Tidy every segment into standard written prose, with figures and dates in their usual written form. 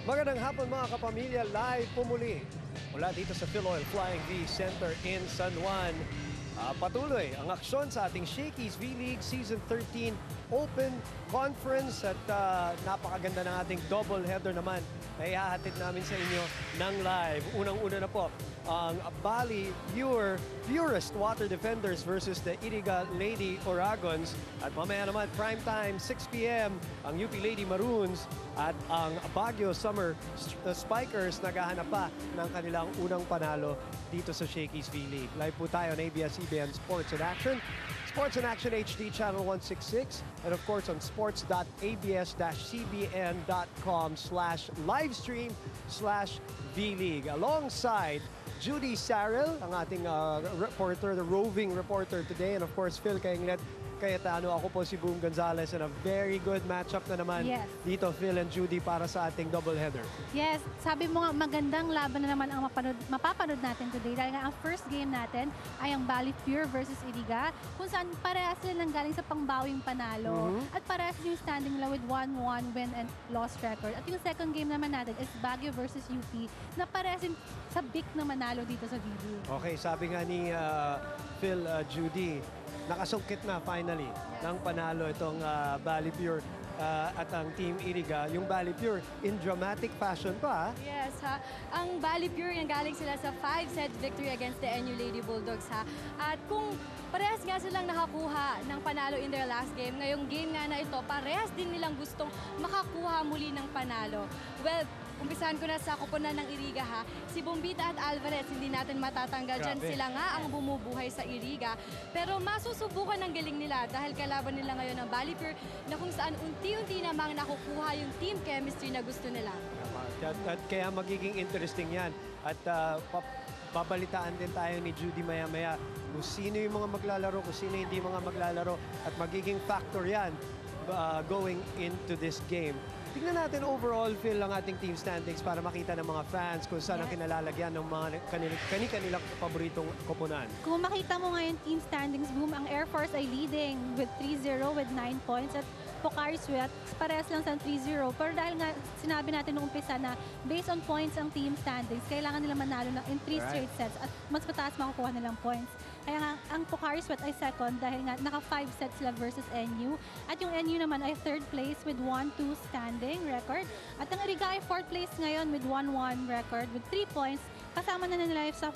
Magandang hapon mga kapamilya, live pumuli mula dito sa Philoil Flying V Center in San Juan. Patuloy ang aksyon sa ating Shakey's V-League Season 13 Open Conference at napakaganda ng ating double header naman na ihahatid namin sa inyo ng live. Unang-una na po ang Bali Purest Water Defenders versus the Iriga Lady Oragons. At mamaya naman, prime time, 6 p.m., ang UP Lady Maroons at ang Baguio Summer Spikers naghahanap pa ng kanilang unang panalo dito sa Shakey's V-League. Live po tayo on ABS-CBN Sports in Action, Sports in Action HD Channel 166, and of course on sports.abs-cbn.com/livestream/V-League. Alongside Judy Sarrel, ang ating reporter, the roving reporter today, and of course Phil Kainglet Cayetano. Ako po si Boom Gonzalez, and a very good matchup na naman dito, Phil and Judy, para sa ating doubleheader. Yes, sabi mo nga, magandang laban na naman ang mapapanood natin today dahil nga ang first game natin ay ang Bali Pure versus Iriga, kung saan parehas sila nang galing sa pangbawing panalo at parehas yung standing nila with 1-1 win and loss record. At yung second game naman natin is Baguio versus UP na parehas yung sa big na manalo dito sa video. Okay, sabi nga ni Phil, Judy, nakasungkit na finally ng panalo itong Bali Pure at ang Team Iriga. Yung Bali Pure in dramatic fashion pa. Yes, ha. Ang Bali Pure, galing sila sa 5-set victory against the NU Lady Bulldogs, ha. At kung parehas nga silang nakakuha ng panalo in their last game, ngayong game nga na ito, parehas din nilang gustong makakuha muli ng panalo. Well, umpisahan ko na sa koponan ng Iriga, ha. Si Bombita at Alvarez, hindi natin matatanggal dyan. Sila nga ang bumubuhay sa Iriga. Pero masusubukan ng galing nila dahil kalaban nila ngayon ng Bali Pure na kung saan unti-unti namang nakukuha yung team chemistry na gusto nila. At kaya magiging interesting yan. At babalitaan din tayo ni Judy maya-maya kung sino yung mga maglalaro, kung sino hindi mga maglalaro. At magiging factor yan going into this game. Tingnan natin overall, Phil, ang ating team standings para makita ng mga fans kung saan ang kinalalagyan ng mga kanilang paboritong koponan. Kung makita mo ngayon team standings, Boom, ang Air Force ay leading with 3-0 with 9 points at Pocari Sweat, parehas lang sa 3-0. Pero dahil nga sinabi natin noong umpisa na based on points ang team standings, kailangan nila manalo in 3 straight sets at mas mataas makukuha nilang points. Kaya nga, ang Pocari Sweat ay second dahil nga naka 5 sets sila versus NU. At yung NU naman ay third place with 1-2 standing record. At ang Iriga ay fourth place ngayon with 1-1 record with 3 points. Kasama na nila sa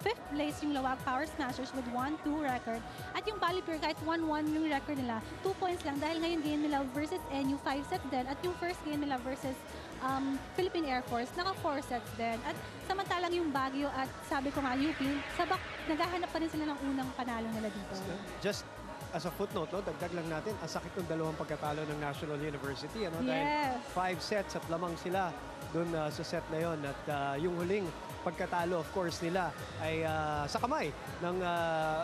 fifth place yung Lawag Power Smashers with 1-2 record. At yung Bali Pure, kahit 1-1 yung record nila, 2 points lang dahil ngayon game nila versus NU 5 sets din. At yung first game nila versus Philippine Air Force, naka 4 sets din. At samantalang yung Baguio at sabi ko nga UP, sabak naghahanap pa rin sila ng unang panalo nila dito. Just as a footnote, no, dagdag lang natin, ang sakit ng dalawang pagkatalo ng National University. Ano? Dahil 5 sets at lamang sila doon sa set na yon. At yung huling pagkatalo, of course, nila ay sa kamay ng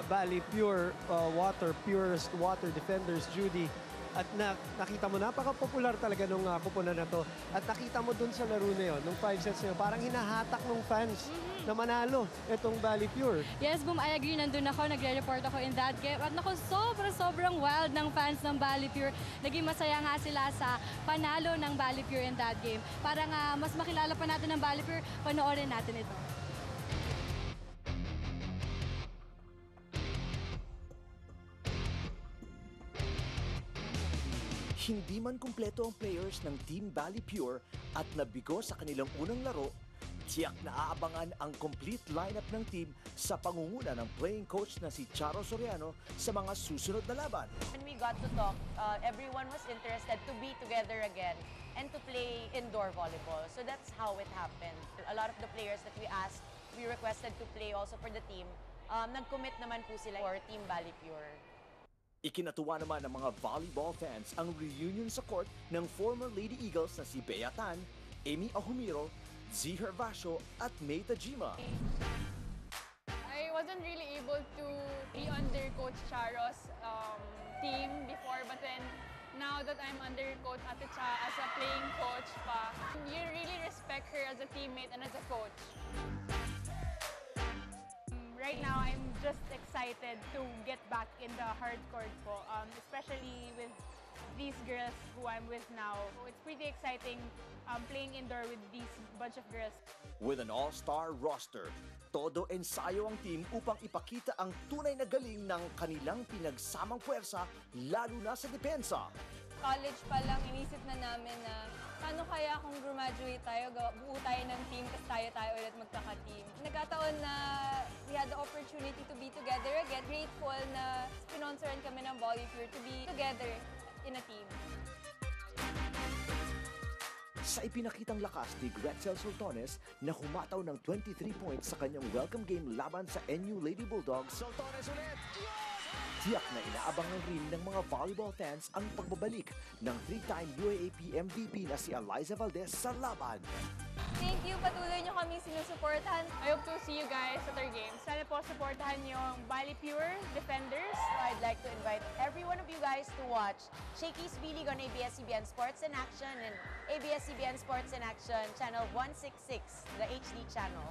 Bali Purest Water Defenders, Judy. At nakita mo, napaka-popular talaga nung koponan na to. At nakita mo dun sa laro na yun, nung 5 sets na yun, parang hinahatak ng fans na manalo itong Bali Pure. Yes, Boom, I agree. Nandun ako, nagre-report ako in that game. At naku, sobrang wild ng fans ng Bali Pure. Naging masaya nga sila sa panalo ng Bali Pure in that game. Para nga mas makilala pa natin ng Bali Pure, panoorin natin ito. Hindi man kumpleto ang players ng Team Bali Pure at nabigo sa kanilang unang laro, tiyak na aabangan ang complete lineup ng team sa pangunguna ng playing coach na si Charo Soriano sa mga susunod na laban. When we got to talk, everyone was interested to be together again and to play indoor volleyball. So that's how it happened. A lot of the players that we asked, we requested to play also for the team. Nag-commit naman po sila for Team Bali Pure. Ikinatuwa naman ng mga volleyball fans ang reunion sa court ng former Lady Eagles na si Bea Tan, Amy Ahumiro, Z Hervasio at May Tajima. I wasn't really able to be under Coach Charo's team before, but then now that I'm under Coach Ate Cha as a playing coach pa, you really respect her as a teammate and as a coach. Right now, I'm just excited to get back in the hardcore po, especially with these girls who I'm with now. It's pretty exciting playing indoor with these bunch of girls. With an all-star roster, todo ensayo ang team upang ipakita ang tunay na galing ng kanilang pinagsamang puwersa, lalo na sa depensa. College pa lang, inisip na namin na paano kaya kung graduate tayo, buo tayo ng team, tapos tayo ulit magkaka-team. Nagkataon na we had the opportunity to be together again. Grateful na sponsoran kami ng Volleyball to be together in a team. Sa ipinakitang lakas ni Gretzel Soltones na humataw ng 23 points sa kanyang welcome game laban sa NU Lady Bulldogs, Soltones ulit! tiyak na inaabangan rin ng mga volleyball fans ang pagbabalik ng 3-time UAAP MVP na si Eliza Valdez sa laban. Thank you, patuloy nyo kami sinusuportahan. I hope to see you guys at our games. Sana po supportahan niyo ang Bali Pure Defenders. I'd like to invite every one of you guys to watch Shakey's V-League on ABS-CBN Sports in Action and ABS-CBN Sports in Action, channel 166, the HD channel.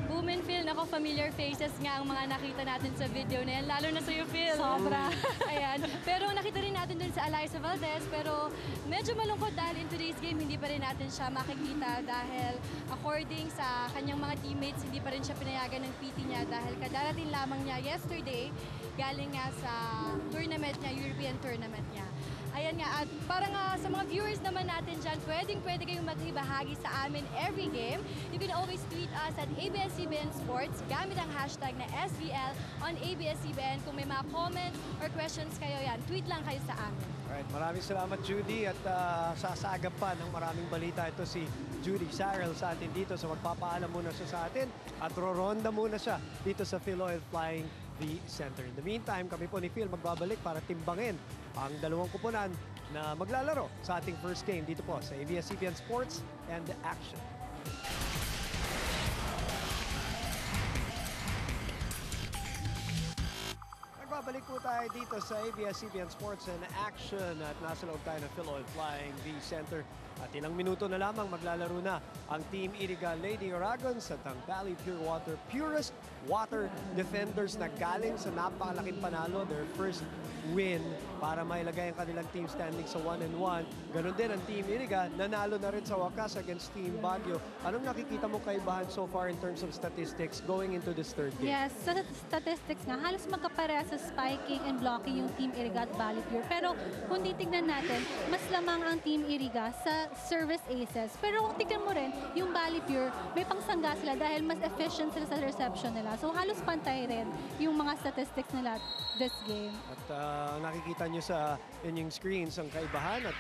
Boom and Phil, nako, familiar faces nga ang mga nakita natin sa video na yan, lalo na sa'yo, Phil. Sobra. Ayan. Pero nakita rin natin dun sa Eliza Valdez, pero medyo malungkot dahil in today's game, hindi pa rin natin siya makikita dahil according sa kanyang mga teammates, hindi pa rin siya pinayagan ng PT niya dahil kadarating lamang niya yesterday, galing nga sa tournament niya, European tournament niya. Ayan nga, at parang sa mga viewers naman natin dyan, pwede kayong magbahagi sa amin every game. You can always tweet us at ABS-CBN Sports gamit ang hashtag na SVL on ABS-CBN. Kung may mga comments or questions kayo yan, tweet lang kayo sa amin. Alright, maraming salamat Judy at sasagap pa ng maraming balita ito si Judy Sarel sa atin dito. So magpapaalam muna siya sa atin at roronda muna siya dito sa Philoil Flying V Center. In the meantime, kami po ni Phil magbabalik para timbangin ang dalawang kupunan na maglalaro sa ating first game dito po sa ABS-CBN Sports and Action. Nagbabalik po tayo dito sa ABS-CBN Sports and Action at nasa loob tayo ng Philoil Flying V Center. At ilang minuto na lamang maglalaro na ang Team Iriga Lady Dragons at ang Bali Pure Water Purest Water Defenders na galing sa napakalaking panalo, their first win para mailagay ang kanilang team standing sa 1-1. Ganon din ang Team Iriga, nanalo na rin sa wakas against Team Baguio. Anong nakikita mo kaibahan so far in terms of statistics going into this third game? Yes, sa statistics nga, halos magkapareha sa spiking and blocking yung Team Iriga at Bali Pure. Pero kung titignan natin, mas lamang ang Team Iriga sa service aces. Pero kung tignan mo rin, yung Bali Pure, may pangsangga sila dahil mas efficient sila sa reception nila. So halos pantay rin yung mga statistics nila this game. At nakikita nyo sa inyong screens ang kaibahan at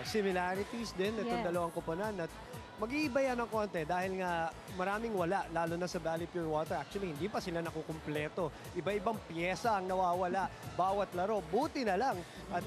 similarities din itong Yes. dalawang koponan. At mag-iiba yan ng konti dahil nga maraming wala, lalo na sa Bali Pure Water. Actually, hindi pa sila nakukumpleto. Iba-ibang pyesa ang nawawala bawat laro. Buti na lang. At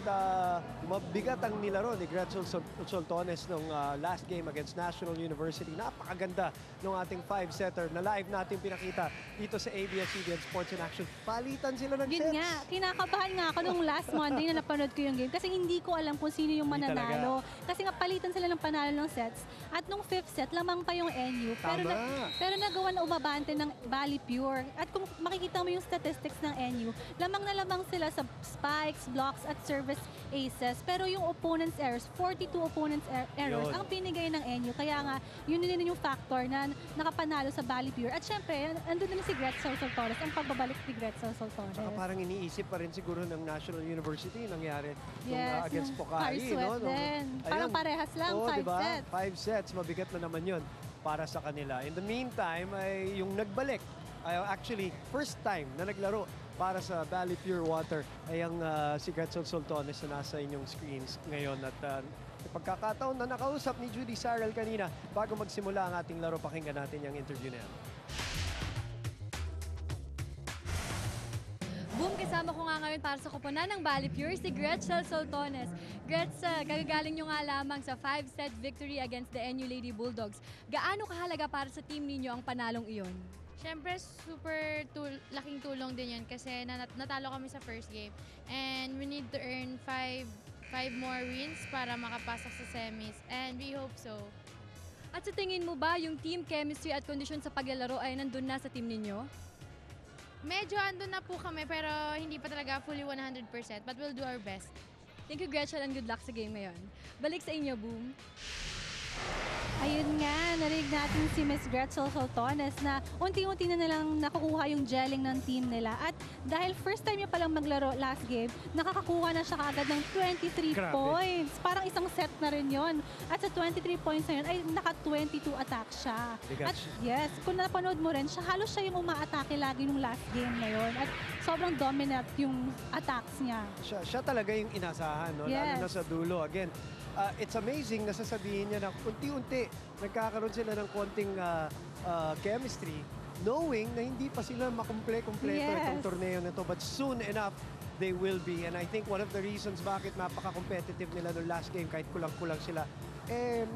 mabigat ang nilaro ni Gretzel Soltones nung last game against National University. Napakaganda ng ating 5-setter na live natin pinakita dito sa ABS-CBN Sports in Action. Palitan sila ng Yun sets. nga, kinakabahan nga ako nung last Monday na napanood ko yung game kasi hindi ko alam kung sino yung Hindi mananalo. Kasi nga palitan sila ng panalo ng sets. At nung fifth set, lamang pa yung NU. Tama. Pero nagawa na umabante ng Bali Pure. At kung makikita mo yung statistics ng NU, lamang na lamang sila sa spikes, blocks, at service aces. Pero yung opponent's errors, 42 opponent's errors Yun. ang pinigay ng NU. Kaya nga, yun din yung factor na nakapanalo sa Bali Pure. At syempre, andun din si Gretzel Soltones, ang pagbabalik ni Gretzel Soltones. Saka parang iniisip pa rin siguro ng National University yung nangyari nung, Yes, against yung Pocari. Sweat No? din. Parang parehas lang, Oo, 5 diba? sets. 5 sets, mabigat na naman yun para sa kanila. In the meantime, ay yung nagbalik, actually, first time na naglaro para sa Bali Pure Water ay ang si Gretzel Soltones na nasa inyong screens ngayon. At pagkakataon na nakausap ni Judy Sarel kanina bago magsimula ang ating laro, pakinggan natin yung interview na yan. Boom, kasama ko nga ngayon para sa koponan ng Bali Pure, si Gretzel Soltones. Gretz, kagagaling nyo nga lamang sa 5-set victory against the NU Lady Bulldogs. Gaano kahalaga para sa team ninyo ang panalong iyon? Siyempre, super laking tulong din yun kasi natalo kami sa first game. And we need to earn 5 more wins para makapasok sa semis. And we hope so. At sa tingin mo ba yung team chemistry at kondisyon sa paglalaro ay nandun na sa team ninyo? Medyo andun na po kami pero hindi pa talaga fully 100% but we'll do our best. Thank you, Gretchen, and good luck sa game ngayon. Balik sa inyo, Boom. Ayun nga, narinig natin si Miss Gretzel Soltones na unti-unti na nilang nakukuha yung gelling ng team nila. At dahil first time niya palang maglaro last game, nakakakuha na siya kaagad ng 23 Grabe. points. Parang isang set na rin yon. At sa 23 points na yun, ay naka-22 attack siya. Bigat At siya. yes, kung napanood mo rin, halos siya yung umaatake lagi nung last game na yun. At sobrang dominant yung attacks niya. Siya talaga yung inasahan, no? Lalo Yes. na sa dulo. Again, it's amazing na sasabihin niya na unti-unti nagkakaroon sila ng konting chemistry, knowing na hindi pa sila makumple-kumpleto Yes. itong torneo na to. But soon enough, they will be. And I think one of the reasons bakit napaka-competitive nila no last game, kahit kulang-kulang sila,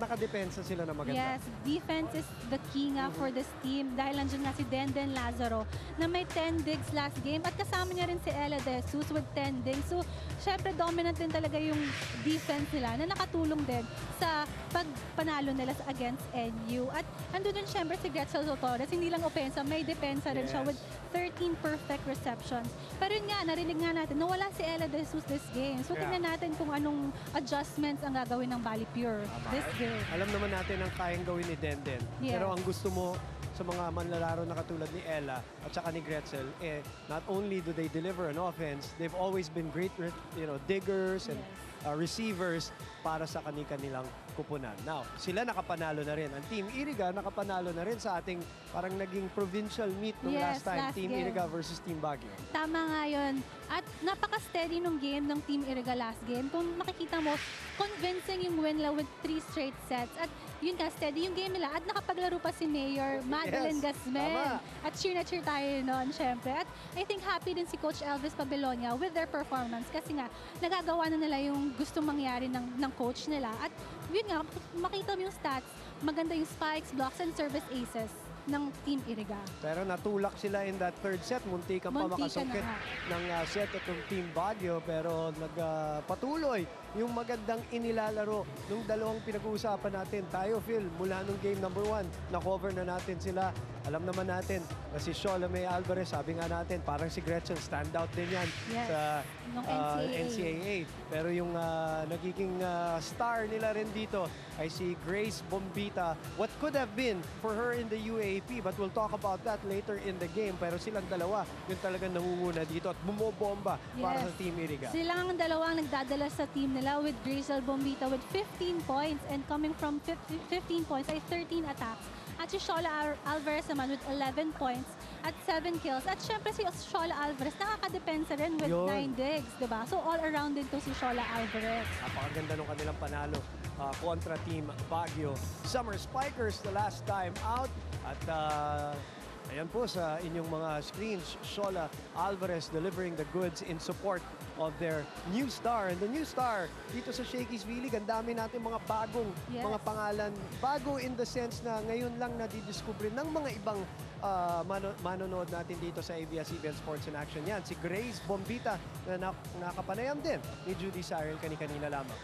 nakadepensa sila na maganda. Yes, defense is the key nga for this team dahil nandiyan nga si Denden Lazaro na may 10 digs last game at kasama niya rin si Ella De Jesus with 10 digs. So, syempre dominant din talaga yung defense nila na nakatulong din sa pagpanalo nila against NU. At andun din syempre si Gretzel Torres, hindi lang opensa, may depensa rin siya Yes. with 13 perfect receptions. Pero yun nga, narinig nga natin, nawala si Ella De Jesus this game. So, Yeah. tingnan natin kung anong adjustments ang gagawin ng Bali Pure this game. Alam naman natin ang kayang gawin ni Denden. Yes. Pero ang gusto mo sa mga manlalaro na katulad ni Ella at saka ni Gretzel, not only do they deliver an offense, they've always been great, diggers and receivers para sa kanilang kupunan. Now, sila nakapanalo na rin. Ang Team Iriga nakapanalo na rin sa ating parang naging provincial meet nung Yes, last time. last Team game. Iriga versus Team Baguio. Tama nga yun. At napaka-steady nung game ng Team Iriga last game. Kung makikita mo, convincing yung win nila with 3 straight sets. At yun ka, steady yung game nila. At nakapaglaro pa si Mayor Madeline Yes, Gasmen. tama. At cheer na cheer tayo noon, syempre. At I think happy din si Coach Elvis Pabelonia with their performance. Kasi nga, nagagawa na nila yung gustong mangyari ng coach nila. At yun nga, makita mo yung stats, maganda yung spikes, blocks, and service aces ng Team Iriga. Pero natulak sila in that third set. Muntikan pa Muntikan makasungkit na ng set itong Team Baguio. Pero nagpatuloy yung magandang inilalaro nung dalawang pinag-uusapan natin. Tayo, Phil, mula nung game number 1, na-cover na natin sila. Alam naman natin na si Shola May Alvarez, sabi nga natin, parang si Gretchen, standout din yan Yes, sa nung NCAA. Pero yung nagiging star nila rin dito ay si Grace Bombita. What could have been for her in the UAAP, but we'll talk about that later in the game. Pero silang dalawa, yung talagang nangunguna dito at bumobomba para sa Team Iriga. Silang ang dalawang nagdadala sa team nila with Grazel Bombita with 15 points and coming from 15 points ay 13 attacks. At si Shola Alvarez naman with 11 points at 7 kills. At syempre si Shola Alvarez nakakadepensa rin with Yun. 9 digs, diba? So all around din to si Shola Alvarez. Napakaganda nung kanilang panalo kontra Team Baguio. Summer Spikers the last time out. At ayan po sa inyong mga screens, Shola Alvarez delivering the goods in support of their new star. And the new star dito sa Shakey's V-League, ang dami natin mga bagong mga pangalan. Bago in the sense na ngayon lang nadidiscover ng mga ibang manonood natin dito sa ABS-CBN Sports in Action. Yan, si Grace Bombita na nakapanayam din ni Judy Cyril kanina lamang.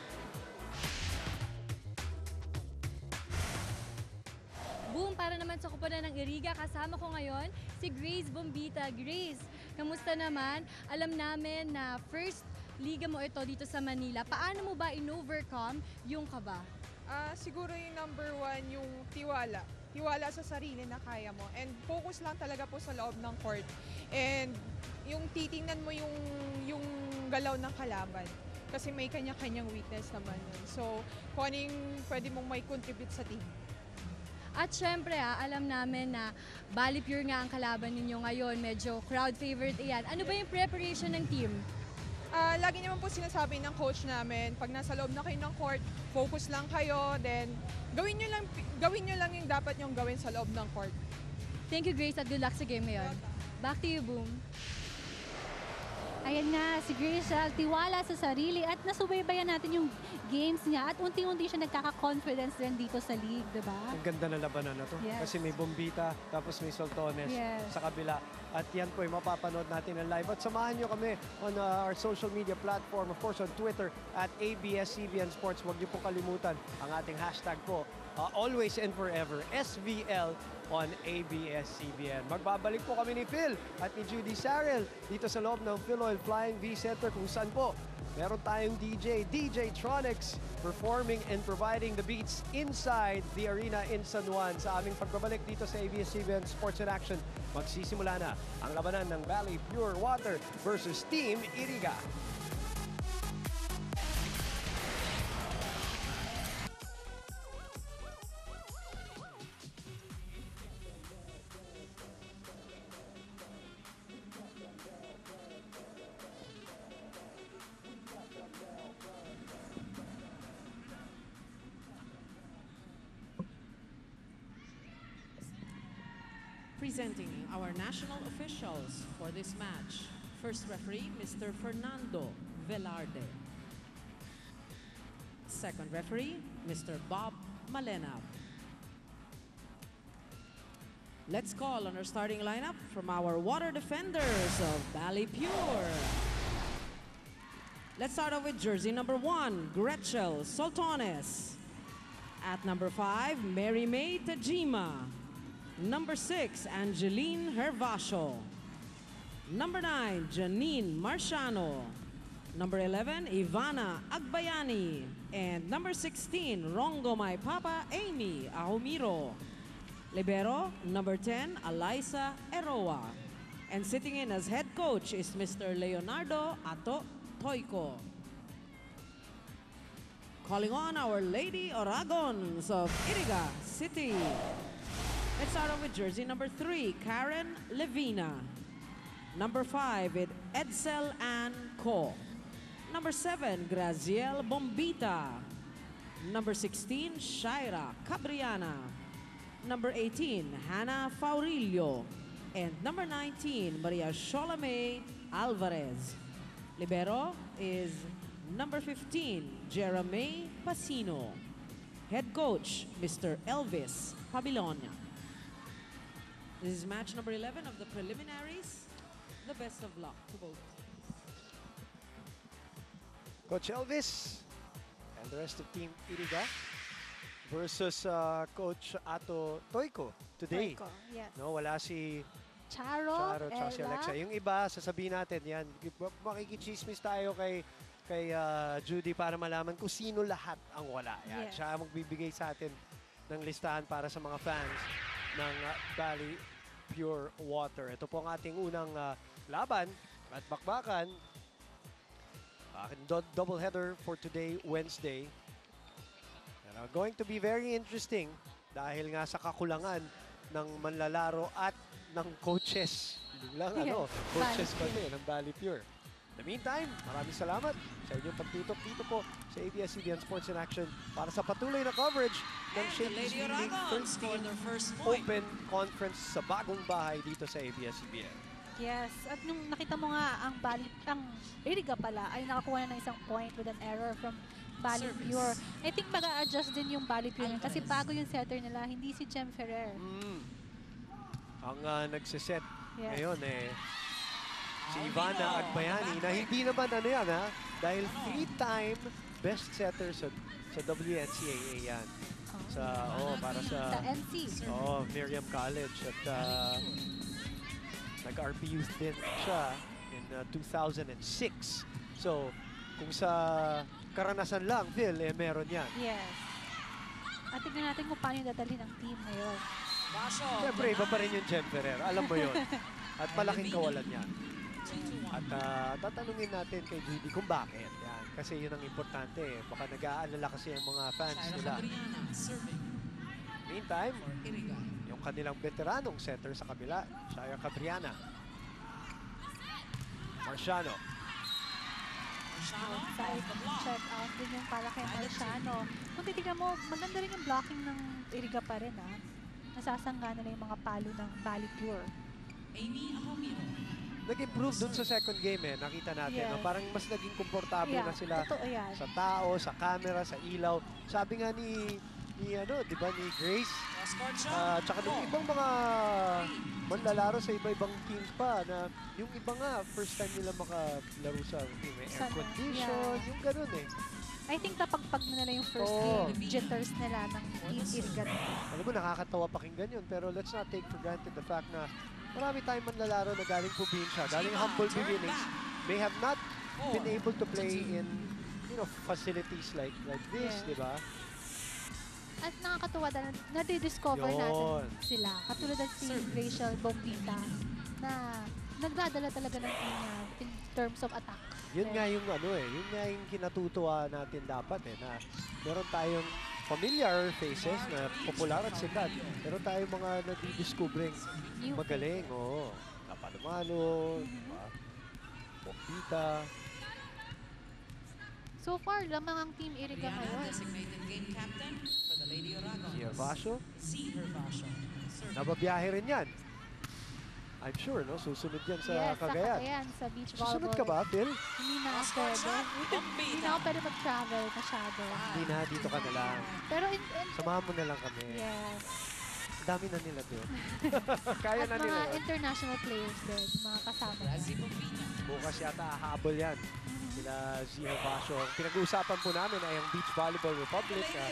Boom, para naman sa kupunan ng Iriga, kasama ko ngayon si Grace Bombita. Grace, kamusta naman? Alam namin na first liga mo ito dito sa Manila. Paano mo ba in-overcome yung kaba? Siguro yung number 1, yung tiwala. Tiwala sa sarili na kaya mo. And focus lang talaga po sa loob ng court. And yung titingnan mo yung galaw ng kalaban. Kasi may kanya-kanyang weakness naman yun. So, kung ano yung pwede mong may contribute sa team. At syempre, alam namin na Bali Pure nga ang kalaban ninyo ngayon. Medyo crowd favorite iyan. Ano ba yung preparation ng team? Lagi naman po sinasabi ng coach namin, pag nasa loob na kayo ng court, focus lang kayo, then gawin nyo lang yung dapat nyong gawin sa loob ng court. Thank you, Grace, at good luck sa game ngayon. Back to you, Boom. Ayan nga, si Grace tiwala sa sarili at nasubaybayan natin yung games niya at unti-unti siya nagkaka-confidence rin dito sa league, diba? Ang ganda na labanan na to. Yes. Kasi may Bombita, tapos may Soltones sa kabila. At yan po ay mapapanood natin ng live. At samahan nyo kami on our social media platform, of course on Twitter at ABS-CBN Sports. Huwag nyo po kalimutan ang ating hashtag po, always and forever, SVL on ABS-CBN. Magbabalik po kami ni Phil at ni Judy Sarel dito sa loob ng Philoil Flying V Center kung saan po meron tayong DJ Tronics performing and providing the beats inside the arena in San Juan. Sa aming pagbabalik dito sa ABS-CBN Sports in Action, magsisimula na ang labanan ng Valley Pure Water versus Team Iriga. Presenting our national officials for this match. First referee, Mr. Fernando Velarde. Second referee, Mr. Bob Malenab. Let's call on our starting lineup from our water defenders of Valley Pure. Let's start off with jersey number 1, Gretchel Soltones. At number 5, Mary May Tajima. Number 6, Angeline Hervasio. Number 9, Janine Marciano. Number 11, Ivana Agbayani. And number 16, Rongo My Papa Amy Ahumiro. Libero, number 10, Alyssa Eroa. And sitting in as head coach is Mr. Leonardo Ato Toico. Calling on our Lady Oragons of Iriga City. Let's start off with jersey number 3, Karen Levina. Number 5, Edsel Ann Co. Number 7, Graziel Bombita. Number 16, Shaira Cabriana. Number 18, Hannah Faurillo. And number 19, Maria Sholame Alvarez. Libero is number 15, Jeremy Pasino. Head coach, Mr. Elvis Pabilonia. This is match number 11 of the preliminaries. The best of luck to both. Coach Elvis and the rest of Team Iriga versus Coach Ato Toico today. Toico, yes. No, wala si Charo, tsaka si Alexa. Yung iba, sasabihin natin yan. Makikichismis tayo kay Judy para malaman kung sino lahat ang wala. Yan. Yes. Siya magbibigay sa atin ng listahan para sa mga fans ng Valley Pure Water. Ito po ang ating unang laban at bakbakan. Double header for today, Wednesday. Going to be very interesting dahil nga sa kakulangan ng manlalaro at ng coaches. Biglang coaches pa din ng Valley Pure. In the meantime, maraming salamat sa inyong pagtutok dito po sa ABS-CBN Sports in Action para sa patuloy na coverage ng Shakey's V-League 13 Open Conference sa bagong bahay dito sa ABS-CBN. Yes, at nung nakita mo nga ang Iriga pala ay nakakuha na ng isang point with an error from Valley Pure. I think mag-a-adjust din yung Valley Pure kasi bago yung setter nila, hindi si Jem Ferrer. Ang nagsiset ngayon si Ivana Agbayani na hindi naman dahil 3-time best setter sa WNCAA yan. Para sa NC. Miriam College at nag-RPU din siya in 2006. So, kung sa karanasan lang, Phil, meron yan. Yes. At tignan natin kung paano yung dadalhin ng team ngayon. Siyempre, iba pa rin yung Jem Ferrer. Alam mo yun. At malaking kawalan yan. At tatanungin natin kay Judy kung bakit. Yan. Kasi yun ang importante. Baka nag-aalala kasi ang mga fans nila. Meantime, yung kanilang veteranong center sa kabila, Shaya Cabriana. Marciano. Side check out din yung para kay Marciano. Kung titignan mo, maganda rin yung blocking ng Iriga pa rin. Nasasangga na yung mga palo ng Valley Pure. Nag-improve dun sa second game nakita natin. Yes. Parang mas naging komportable na sila sa tao, sa camera, sa ilaw. Sabi nga ni Grace, Tsaka yung ibang mga manlalaro sa iba-ibang teams pa na yung iba nga, first time nila makalaro sa may air condition, yung ganun eh. I think napagpag na nila yung first game jitters nila ng Team Iriga. Alam mo, nakakatawa pakinggan yun, pero let's not take for granted the fact na marami tayong manlalaro na galing probinsya, galing humble beginnings, may have not been able to play in facilities like this, di ba? At nakakatuwa na nadidiscover natin sila. Katulad ng si Rachel Bombita na nagdadala talaga ng team niya in terms of attack. Yun nga yung yun nga yung kinatutuwa natin dapat na meron tayong familiar faces na popular at sikat. Meron tayong mga nadidiscovering magaling. Napalumano, Bombita. So far, lamang ang Team Iriga ngayon. Si Hervasio. Nababiyahe rin yan. I'm sure, no? Susunod yan sa Cagayan. Sa Cagayan, sa beach volleyball. Susunod ka ba, Phil? Hindi na ako pwede. Hindi na ako pwede mag-travel masyado. Hindi na, dito ka na lang. Pero samahan mo na lang kami. Yes. Dami na nila doon. Kaya na nila. At mga international players din, mga kasama. Bukas yata habol yan. Sila si Hervasio. Ang pinag-uusapan po namin ay ang Beach Volleyball Republic na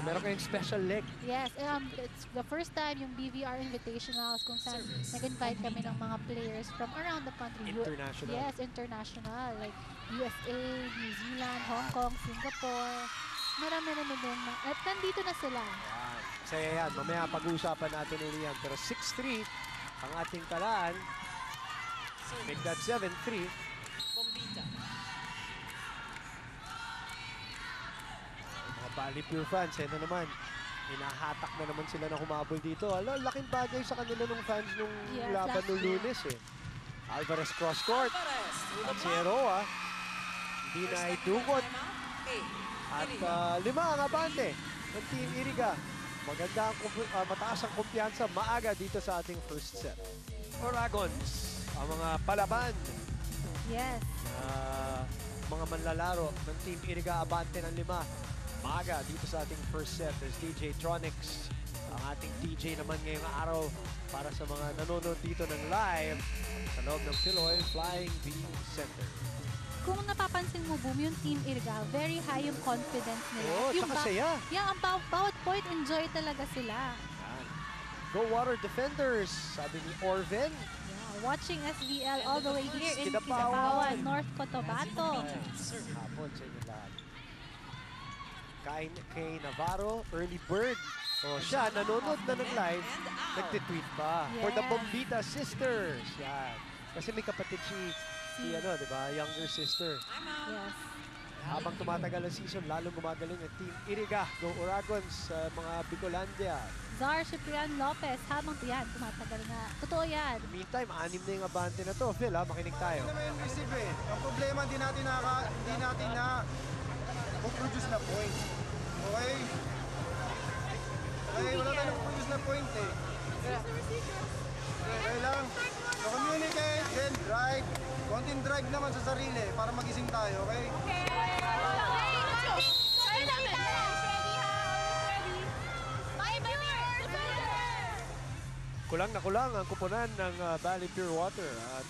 meron kayong special leg. Yes, it's the first time yung BVR Invitationals kung saan nag-invite kami ng mga players from around the country. International. Yes, international. Like USA, New Zealand, Hong Kong, Singapore. Marami-rami din. At nandito na sila. Masaya yan. Mamaya pag-uusapan natin ulit yan. Pero 6-3 ang ating talaan. Make that 7-3. Mga Bali Pure fans, na naman. Hinahatak na naman sila na humabol dito. Laking bagay sa kanila nung fans nung laban nung Lunes Alvarez cross court. At si Eroa, hindi na idukot. At 5 ang abante ng Team Iriga. Maganda mataas ang kumpiyansa maaga dito sa ating first set. Oragons, ang mga palaban. Yes. Mga manlalaro ng Team Iriga, abante ng 5. Maaga dito sa ating first set. There's DJ Tronics, ang ating DJ naman ngayong araw para sa mga nanonood dito ng live sa loob ng Philoil Flying V Center. Kung napapansin mo, Boom, yung Team Iriga, very high yung confidence nila. Tsaka saya. Ang bawat point, enjoy talaga sila. Go Water Defenders, sabi ni Orven. Watching SVL all the way here in Kidapawan, North Cotabato. Hapon sa inyo lahat. Kay Navarro, early bird. Siya, nanonood na ng live, nagtitweet pa. For the Bombita Sisters. Yan. Kasi may kapatid si di ba, younger sister. Yes. Habang tumatagal ang season, lalong gumagaling ang Team Iriga. Go Oragons sa mga Bicolandia. Zar Ciprian Lopez, habang tumatagal na. Totoo yan. In the meantime, 6 na yung abante na to. Phil, makinig tayo. Hindi naman receive Ang problema, hindi natin na produce na point. Okay? Wala tayong produce na point Okay lang. So communicate, then drive. Konting drive naman sa sarili para magising tayo, okay? Kulang na kulang ang kuponan ng Bali Pure Water. At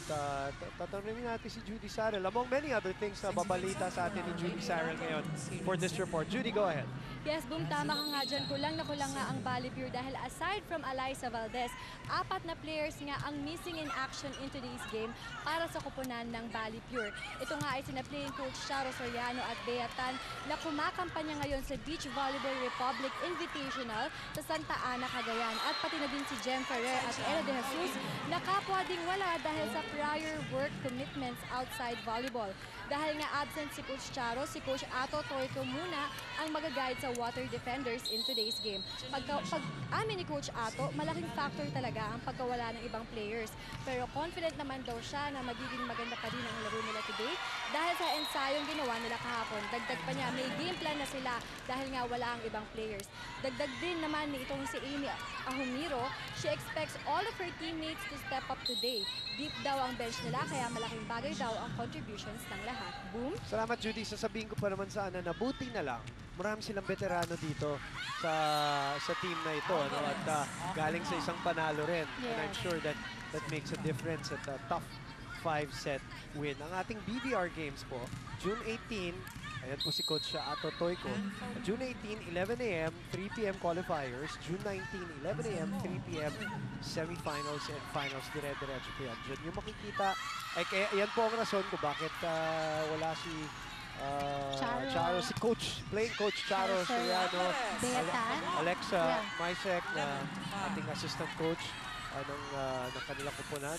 tatanungin natin si Judy Sarel. Among many other things na babalita sa atin ni Judy Sarel ngayon for this report. Judy, go ahead. Yes, Boom, tama ka nga dyan. Kulang na kulang nga ang Bali Pure dahil aside from Alyssa Valdez, 4 na players nga ang missing in action in today's game para sa kuponan ng Bali Pure. Ito nga ay sina-playing coach Charo Soriano at Bea Tan na kumakampanya ngayon sa Beach Volleyball Republic Invitational sa Santa Ana, Cagayan. At pati na din si Jem Ferrer at Ella De Jesus na kapwa ding wala dahil sa prior work commitments outside volleyball. Dahil nga absent si Coach Charo, si Coach Ato Toyko muna ang mag-guide sa Water Defenders in today's game. Pag-amin ni Coach Ato, malaking factor talaga ang pagkawala ng ibang players. Pero confident naman daw siya na magiging maganda pa rin ang laro nila today dahil sa ensayong ginawa nila kahapon. Dagdag pa niya, may game plan na sila dahil nga wala ang ibang players. Dagdag din naman ni itong si Amy Ahumiro, she expects all of her teammates to step up today. Deep daw ang bench nila kaya malaking bagay daw ang contributions ng lahat. Boom! Salamat, Judy. Sasabihin ko pa naman sana na buti na lang marami silang veterano dito sa team na ito, no? At galing sa isang panalo rin. And I'm sure that makes a difference at a tough 5-set win. Ang ating BDR games po, June 18, ayan po si Coach Ato Toyko. June 18, 11 a.m., 3 p.m. qualifiers. June 19, 11 a.m., 3 p.m. semifinals and finals. Dire-diretso po yan. Diyan yung makikita. Ay, kaya yan po ang rason kung bakit wala si Charo, si Coach, playing Coach Charo Soriano, Alexa Maisek, ating assistant coach ng kanilang kupunan,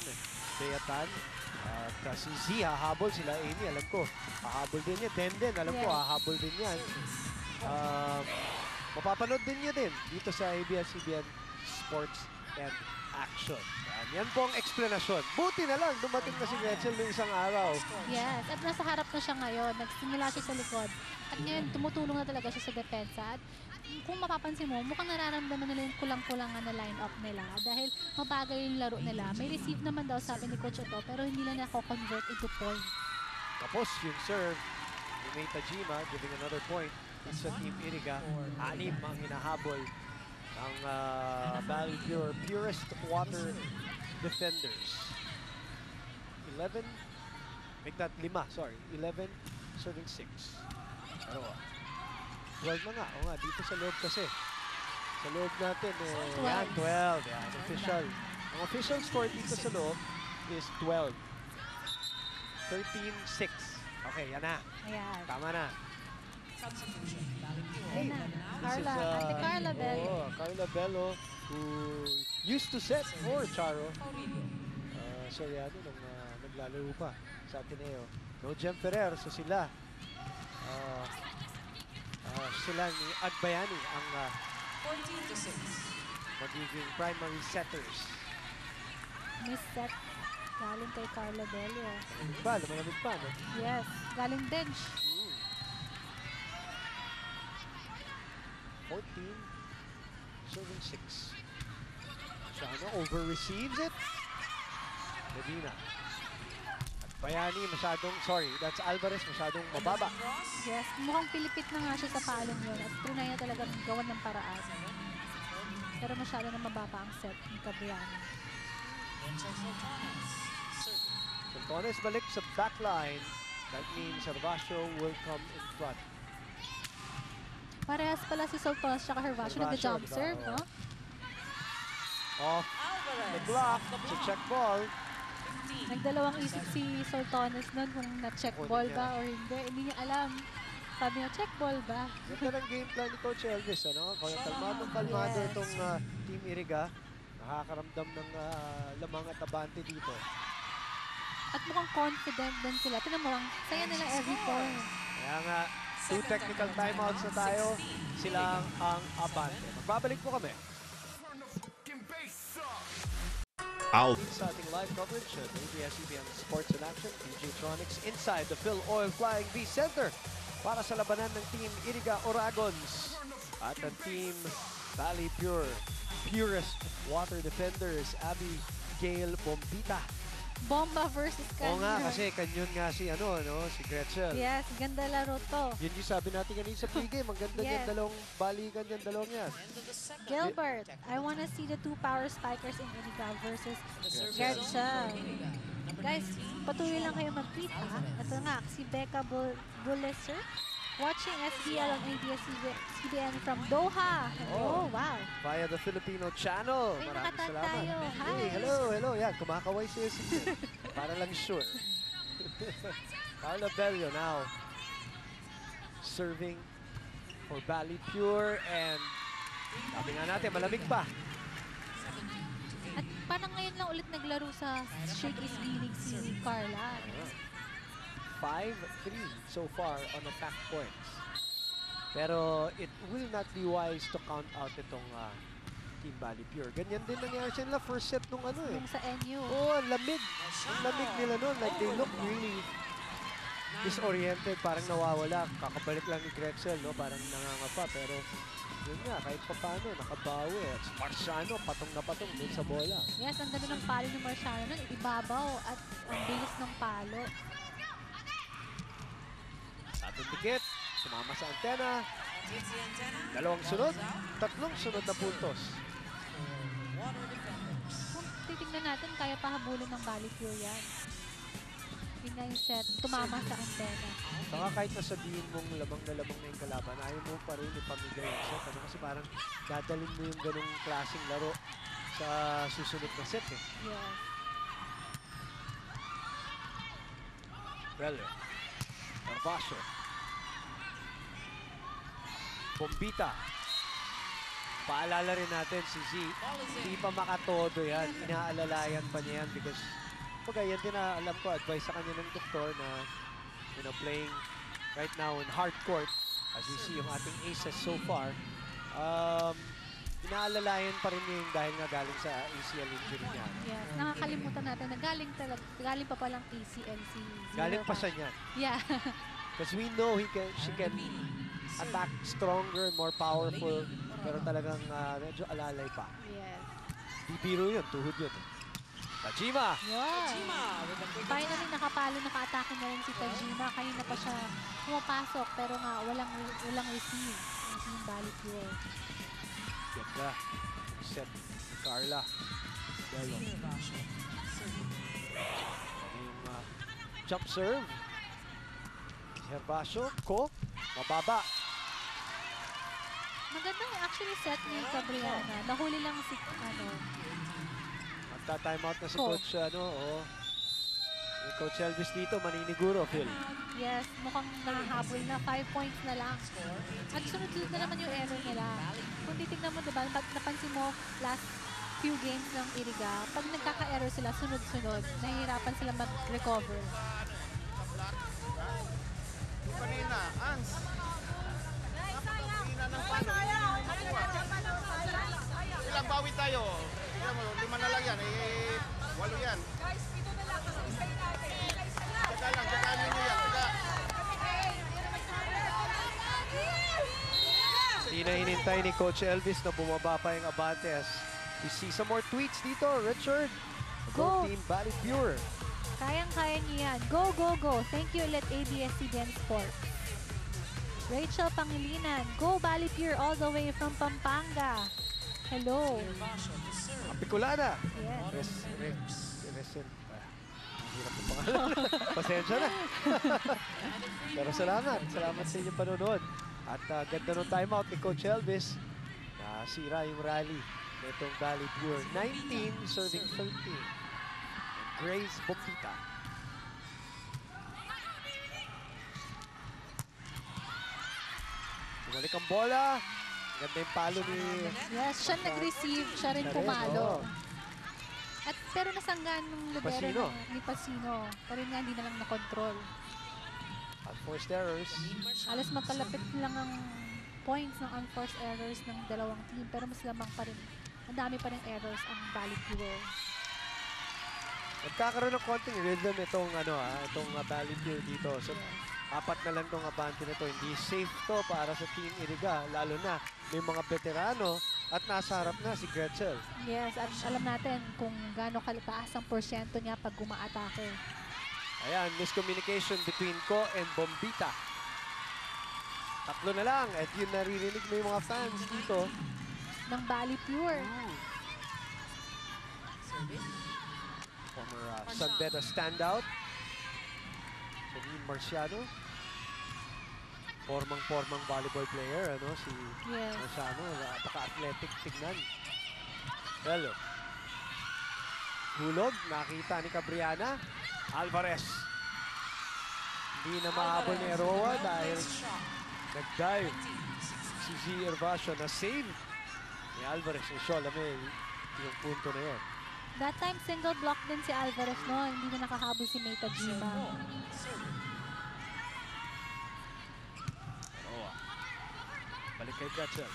Beatan. At si Z, hahabol sila. Amy, alam ko, hahabol din yan. Denden, alam ko, hahabol din yan. Mapapanood din nyo din dito sa ABS-CBN Sports and Action. Yan po ang eksplanasyon. Buti na lang, dumating na si Gretchen noong isang araw. Yes, at nasa harap na siya ngayon. Nagsimula siya sa likod. At ngayon, tumutulong na talaga siya sa depensa. At kung mapapansin mo, mukhang nararamdaman nila yung kulang-kulangan na line-up nila. Dahil mabagay yung laro nila. May receive naman daw, sabi ni Coach Otto, pero hindi na nako-convert into point. Tapos yung serve ni May Tajima, giving another point sa Team Iriga. 6 ang hinahabol ng Valley Pure Purest Water Defenders. 11, make that 5, sorry. 11, serving 6. Pero 12 na nga. O nga, dito sa loob kasi. Sa loob natin, yan, 12. Yan, official. Ang official score dito sa loob is 12. 13-6. Okay, yan na. Ayan. Tama na. Ayan na. Carla, Ate Carla Bello. Carla Bello, who used to set for Charo. Soriano nung naglalaro pa sa Ateneo. No Jem Ferrer, so sila. Sila ni Agbayani ang 14-6. magiging primary setters. Miss set. Galing kay Carla Bello. Lumalamig pa, no? Yes, galing bench. 14, serving 6. Chano over-receives it. Medina. At Bayani masyadong, sorry, that's Alvarez, masyadong mababa. Yes, mukhang pilipit na nga siya sa palong yun. At trinay na talagang gawan ng paraan. Pero masyado na mababa ang set ni Cabriano. Sultanes balik sa backline. That means Hervasio will come in front. Parehas pala si Sultanes at Hervasio nag-jump serve, no? Off the block, to check ball. Nagdalawang isip si Sultanes nun kung na-check ball ba or hindi. Hindi niya alam. Sabi niya, check ball ba? Ganda ng game plan ni Coach Elvis, ano? Kaya kalmado itong Team Iriga. Nakakaramdam ng lamang at abante dito. At mukhang confident din sila. Tinan mo lang, saya nila every point. Kaya nga, 2 technical timeouts na tayo. Sila ang abante. Magbabalik po kami. Sa ating live coverage of ABS-CBN Sports in Action, PJ Tronics inside the Phil Oil Flying V Center para sa labanan ng Team Iriga Oragons at ang Team Valley Pure Purest Water Defenders, Abigail Bombita. Bomba versus Kanyon. Oo nga, kasi Kanyon nga si, si Gretchen. Yes, ganda laro to. Yun yung sabi natin kanina sa pregame. Ang ganda niyan, dalawang balikan yan, dalawang yan. Gilbert, I wanna see the 2 power spikers in Iriga versus Gretchen. Guys, patuloy lang kayo mag-tweet, ha? Ito nga, si Becca Bulleser. Watching SBL on ABS-CBN from Doha. Oh, wow. Via the Filipino channel. Ay, maraming salamat. tayo. Hi. Hey, hello. Yan, kumakaway si SBN. Para lang sure. Carla Bello now serving for Valley Pure and sabi nga natin, malamig pa. At parang ngayon lang ulit naglaro sa Shakey's V-League si Carla. 5-3 so far on attack points. Pero it will not be wise to count out itong Team Valley Pure. Ganyan din nangyari sila first set nung Yung sa NU. Oo, ang lamig. Ang lamig nila nun. Like they look really disoriented. Parang nawawala. Kakabalik lang ni Gretchen, no? Parang nangangapa. Pero yun nga, kahit pa paano, nakabawi. At Marciano, patong na patong dun sa bola. Yes, ang ganda ng palo ni Marciano nun. Ibabaw at ang bilis ng palo. Atong dikit, sumama sa antena, Dalawang sunod, tatlong sunod na puntos. Kung titignan natin, kaya pa habulin ng Valley Pure yan. Yun nga yung set, tumama sa antena. Saka kahit na sabihin mong lamang na yung kalaban, ayaw mo pa rin ipamigay ang set. Ano? Kasi parang dadalhin mo yung ganung klaseng laro sa susunod na set eh. Yes. Well, Narvaso. Bombita. Paalala rin natin si Z, hindi pa makatodo yan. Inaalalayan pa niya yan because yan din na alam ko, advice sa kanya ng doktor na playing right now in hard court. As you see, yung ating aces so far, inaalalayan pa rin niya yung dahil nga galing sa ACL injury niya. Yes, nakakalimutan natin na galing pa palang ACL si Zero. Galing pa siya niyan. Yeah. Because we know she can attack stronger, more powerful, pero talagang medyo alalay pa. Yes. Bibiro yun, tuhod yun. Tajima! Yeah. Finally, naka-atake na rin si Tajima. Kanina pa siya pumapasok, pero nga walang receive ang Team Valley Pure. Ganda. Set ni Carla. Delo. Yung jump serve. Herbacio, ko, mababa. Maganda actually set ni Gabriana. Nahuli lang si Magta-timeout na si Coach, Coach Elvis dito, maniniguro, Phil. Yes, mukhang nahahabol na. 5 points na lang. At sunod-sunod na naman yung error nila. Kung titignan mo, diba, napansin mo last few games ng Iriga, pag nagkaka-error sila, sunod-sunod, nahihirapan sila mag-recover. Kanina, Ans. Napakapina ng palo. Ilang bawi tayo. Tignan mo, 5 na lang yan. 8 yan. Guys, 7 na lang. Kasi stay natin. Tsaka lang, tsaka ninyo yan. Hindi na hinintay ni Coach Elvis na bumaba pa yung Abantes. We see some more tweets dito, Richard. Go! Team Valley Pure. Kayang-kaya niyo yan. Go, go, go. Thank you ulit ABS-CBN Sports. Rachel Pangilinan. Go Valley Pure all the way from Pampanga. Hello. Apiculana. Yes. Hirap ng pangalan. Pasensya na. Pero salamat. Salamat sa inyong panonood. At ganda ng timeout ni Coach Elvis. Nasira yung rally nitong Valley Pure. 19 serving 13. Grace Bombita. Bumalik ang bola. Ganda yung palo ni... Yes, siya nag-receive. Siya rin pumalo. Pero nasanggan ng libero ni Pacino. Pero nga hindi na lang na-control. Unforced errors. Alas magkalapit lang ang points ng unforced errors ng dalawang team. Pero mas lamang pa rin. Ang dami pa rin errors ang Valley Pure. Nagkakaroon ng konting rhythm itong Valley Pure dito. So, apat na lang itong abante na ito. Hindi safe to para sa Team Iriga. Lalo na may mga veterano at nasa harap na si Gretzel. Yes, at alam natin kung gaano kataas ang porsyento niya pag gumaatake. Ayan, miscommunication between Ko and Bombita. Tatlo na lang. At yun naririnig mo yung mga fans dito. Ng Valley Pure. Former San Beda standout. Janine Marciano. Formang volleyball player, si Marciano. Napaka-athletic tignan. Hello. Hulog, nakita ni Cabriana. Alvarez. Hindi na mahabol ni Eroa dahil nag-dive si Z. Herbacio na save ni Alvarez. Yung punto na yun. That time, single block din si Alvarez noon. Hindi na nakahabol si May Tajima. Balik kay Gretzel.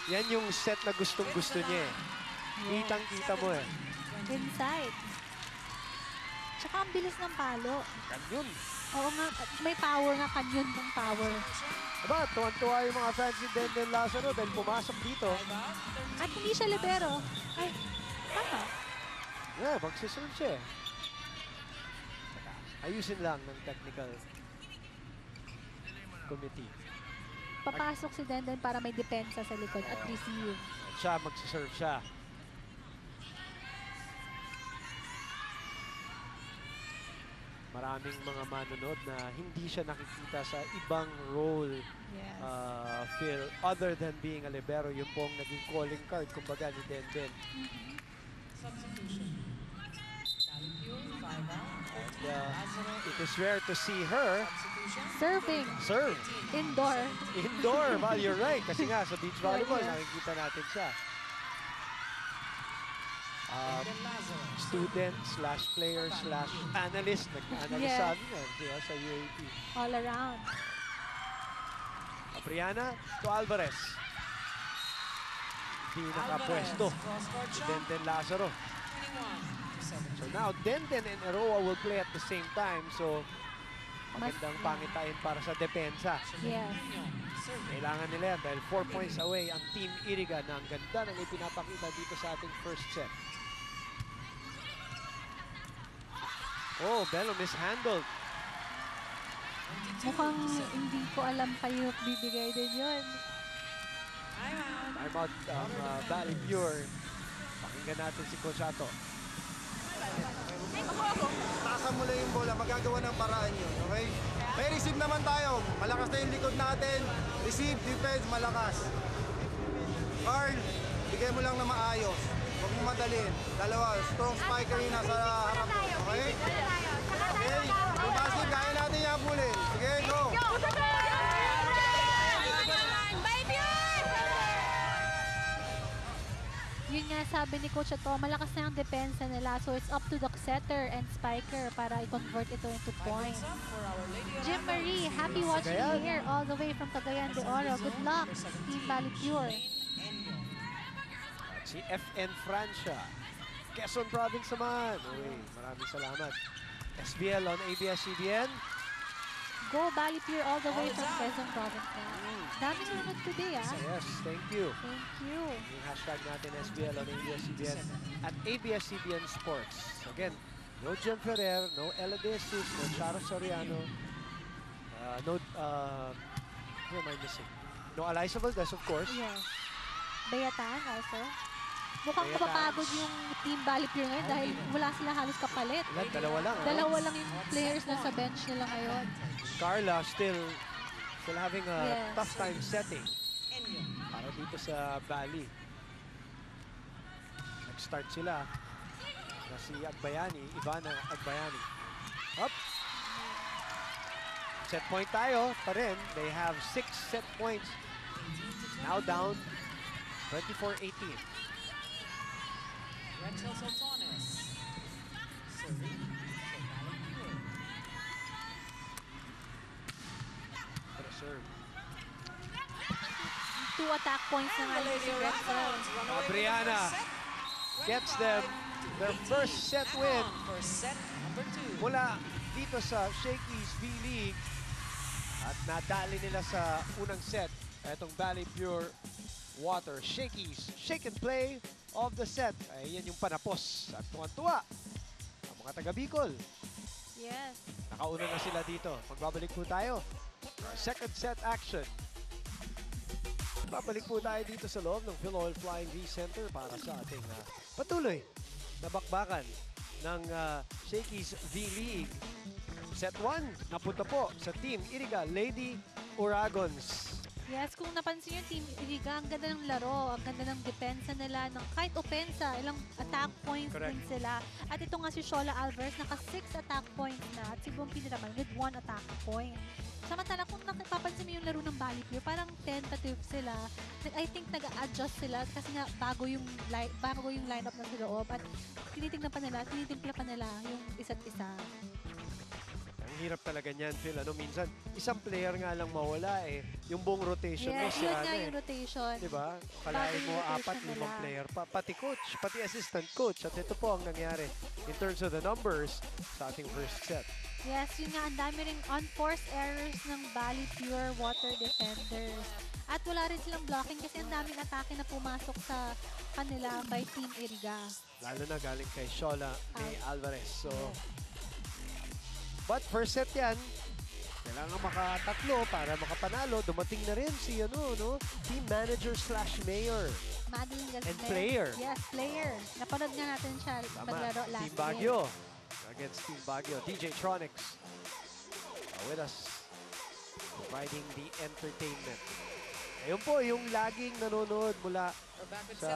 Yan yung set na gustong-gusto niya eh. Kitang-kita mo eh. Inside. Tsaka ang bilis ng palo. Kanyon. Oo nga, may power nga, kanyon ng power. Aba, tuwan-tuwa yung mga fans ni Denden Lazaro dahil pumasok dito. At hindi siya libero. Ay, tama. Yeah, magsisunod siya eh. Ayusin lang ng technical committee. Papasok si Denden para may depensa sa likod at receive. Siya, magsaserve siya. Maraming mga manonood na hindi siya nakikita sa ibang role, Yes. Phil, other than being a libero. Yun pong naging calling card, kumbaga, ni Denden. Substitution. Valley Pure, 5 out. And it is rare to see her Serving. serve Indoor. indoor. Well, you're right. Kasi nga, sa beach volleyball, nakikita natin siya. Student slash player slash analyst. Nag-analyst Yes. sa amin yan, di ba, sa UAP. All around. Apriana to Alvarez. Hindi nakapwesto. Si Denden Lazaro. So now, Denden and Eroa will play at the same time. So, magandang pangitain para sa depensa. Yes. Kailangan nila yan dahil 4 points away ang Team Iriga na ang ganda ng ipinapakita dito sa ating first set. Oh, Bello mishandled. Mukhang hindi ko alam kayo bibigay din yun. Time out ang Valley Pure. Pakinggan natin si Coach Ato. Taasan mo lang yung bola, magagawa ng paraan yun, okay? May receive naman tayo. Malakas na yung likod natin. Receive, defense, malakas. Carl, bigay mo lang na maayos. Huwag mo madalin. Dalawa, strong spiker yung nasa harap mo, okay? Okay, yung basket, kaya natin yung habulin. Sige, go! Yun nga sabi ni Coach Ato, malakas na ang depensa nila. So it's up to the setter and spiker para i-convert ito into points. Jim Marie, happy watching you here all the way from Cagayan de Oro. Good luck, Team Valley Pure. At si FN Francia. Quezon Province naman. Uy, maraming salamat. SBL on ABS-CBN. Go Valley Pure all the way from Quezon Province. Dami nanonood today, ah. Yes, thank you. Thank you. Yung hashtag natin SBL on ABS-CBN at ABS-CBN Sports. Again, no Jem Ferrer, no Ella De Jesus, no Charo Soriano, who am I missing? No Eliza Valdez, of course. Yes. Bayatan also. Mukhang Bayatan. mapapagod yung Team Valley Pure ngayon dahil wala sila halos kapalit. Ilan? Dalawa lang. ano? Dalawa lang yung players na sa bench nila ngayon. Carla still having a Yes. tough time setting para dito sa Valley. Nag-start sila na si Agbayani, Ivana Agbayani. Up. Set point tayo pa rin. They have 6 set points. Now down 24-18. Rachel Sultanes. Serving for Valley Pure. Para serve. 2 attack points na nga yung si Rexel. Abriana gets them their first set win First set, number 2. mula dito sa Shakey's V-League. At nadali nila sa unang set itong Valley Pure Water. Shakey's shake and play of the set. Ay, yan yung panapos. At tuwan-tuwa ang mga taga Bicol. Yes. Nakauna na sila dito. Magbabalik po tayo. Second set action. Babalik po tayo dito sa loob ng Philoil Flying V Center para sa ating patuloy na bakbakan ng Shakey's V-League. Set 1, napunta po sa Team Iriga Lady Uragons. Yes, kung napansin yung Team Iriga, ang ganda ng laro, ang ganda ng depensa nila, ng kahit opensa, ilang attack points Correct. din sila. At ito nga si Shola Alvarez, naka 6 attack points na, at si Bumpy naman with 1 attack point. Samantala, kung napapansin mo yung laro ng Valley Pure, parang tentative sila. I think nag-a-adjust sila kasi nga bago yung lineup na sa loob at tinitingnan pa nila, tinitimpla pa nila yung isa't isa. Ang hirap talaga niyan, Phil. Minsan, isang player nga lang mawala yung buong rotation mo Yes, si yun nga yung rotation. Diba? Kalahin mo Bagong rotation 4, 5 nila. player pa. Pati coach, pati assistant coach. At ito po ang nangyari in terms of the numbers sa ating first set. Yes, yun nga, ang dami ring unforced errors ng Valley Pure Water Defenders. At wala rin silang blocking kasi ang daming atake na pumasok sa kanila by Team Iriga. Lalo na galing kay Shola ni Alvarez. So, but first set yan. kailangan makatatlo para makapanalo. Dumating na rin si team manager / mayor. Madeline Gasper. And player. Yes, player. Napanood nga natin siya maglaro last Team Baguio against Team Baguio. DJ Tronics with us, providing the entertainment. Ayun po, yung laging nanonood mula sa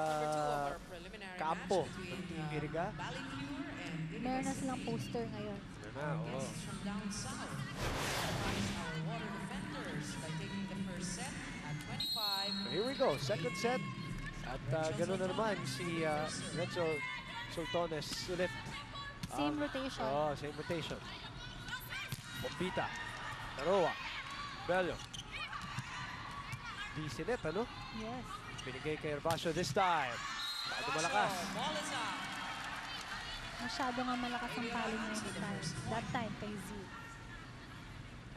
kampo ng Team Iriga. Meron na silang poster ngayon. So here we go, second set. At gano'n na naman si Renzo Sultones ulit. Same rotation. Same rotation. Bombita, Taroa, Bello. Disinet, Yes. Binigay kay Herbacio this time. Masyado malakas. Masyado nga malakas ang palo niya this time. That time kay Z.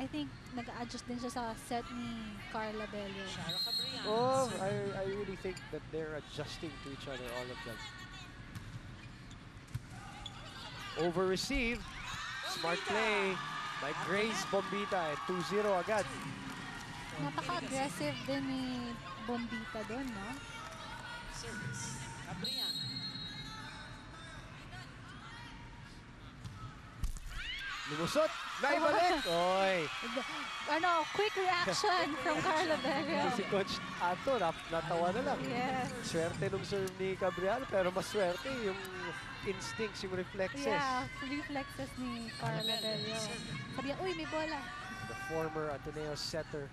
I think nag-adjust din siya sa set ni Carla Bello. Oh, I really think that they're adjusting to each other, all of them. Over receive. Smart play by Grace Bombita and 2-0 agad. Napaka-aggressive din ni Bombita doon, no? Service. Cabrian. Lumusot. Naibalik. Oy. Quick reaction from Carla Bello. Si Coach Ato, natawa na lang. Yes. Swerte nung serve ni Cabrial, pero mas swerte yung instincts, yung reflexes. Yeah, reflexes ni Carla Bello. Sabi niya, uy, may bola. The former Ateneo setter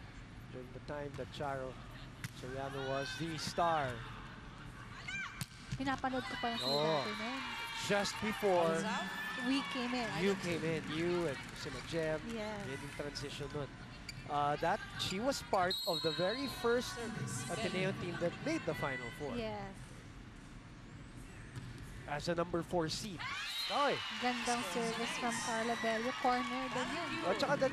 during the time that Charo Soriano was the star. Pinapanood ko pa yung sila dati nun. Just before We came in. you came in, you and sila Jem, Yes. yun yung transition nun. That she was part of the very first Ateneo team that made the Final Four. Yes. As a number 4 seed. Oy! Gandang service from Carla Bello. Corner din yun. O, tsaka,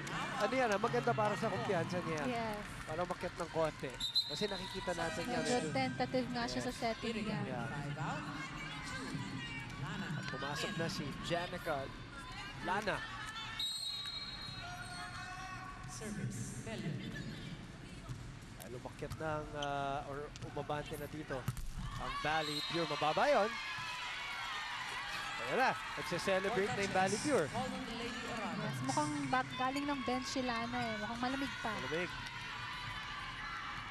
maganda para sa kumpiyansa niya. Yes. Para makiat ng konti. Kasi nakikita natin niya. Medyo tentative nga siya sa setting niya. Yeah. At pumasok na si Janica Lana. Service. Bello. Lumakyat ng, or umabante na dito ang Valley Pure. Mababa yun. Ayan na, nagse-celebrate na yung Valley Pure. Yes, mukhang galing ng bench si Lana eh. Mukhang malamig pa. Malamig.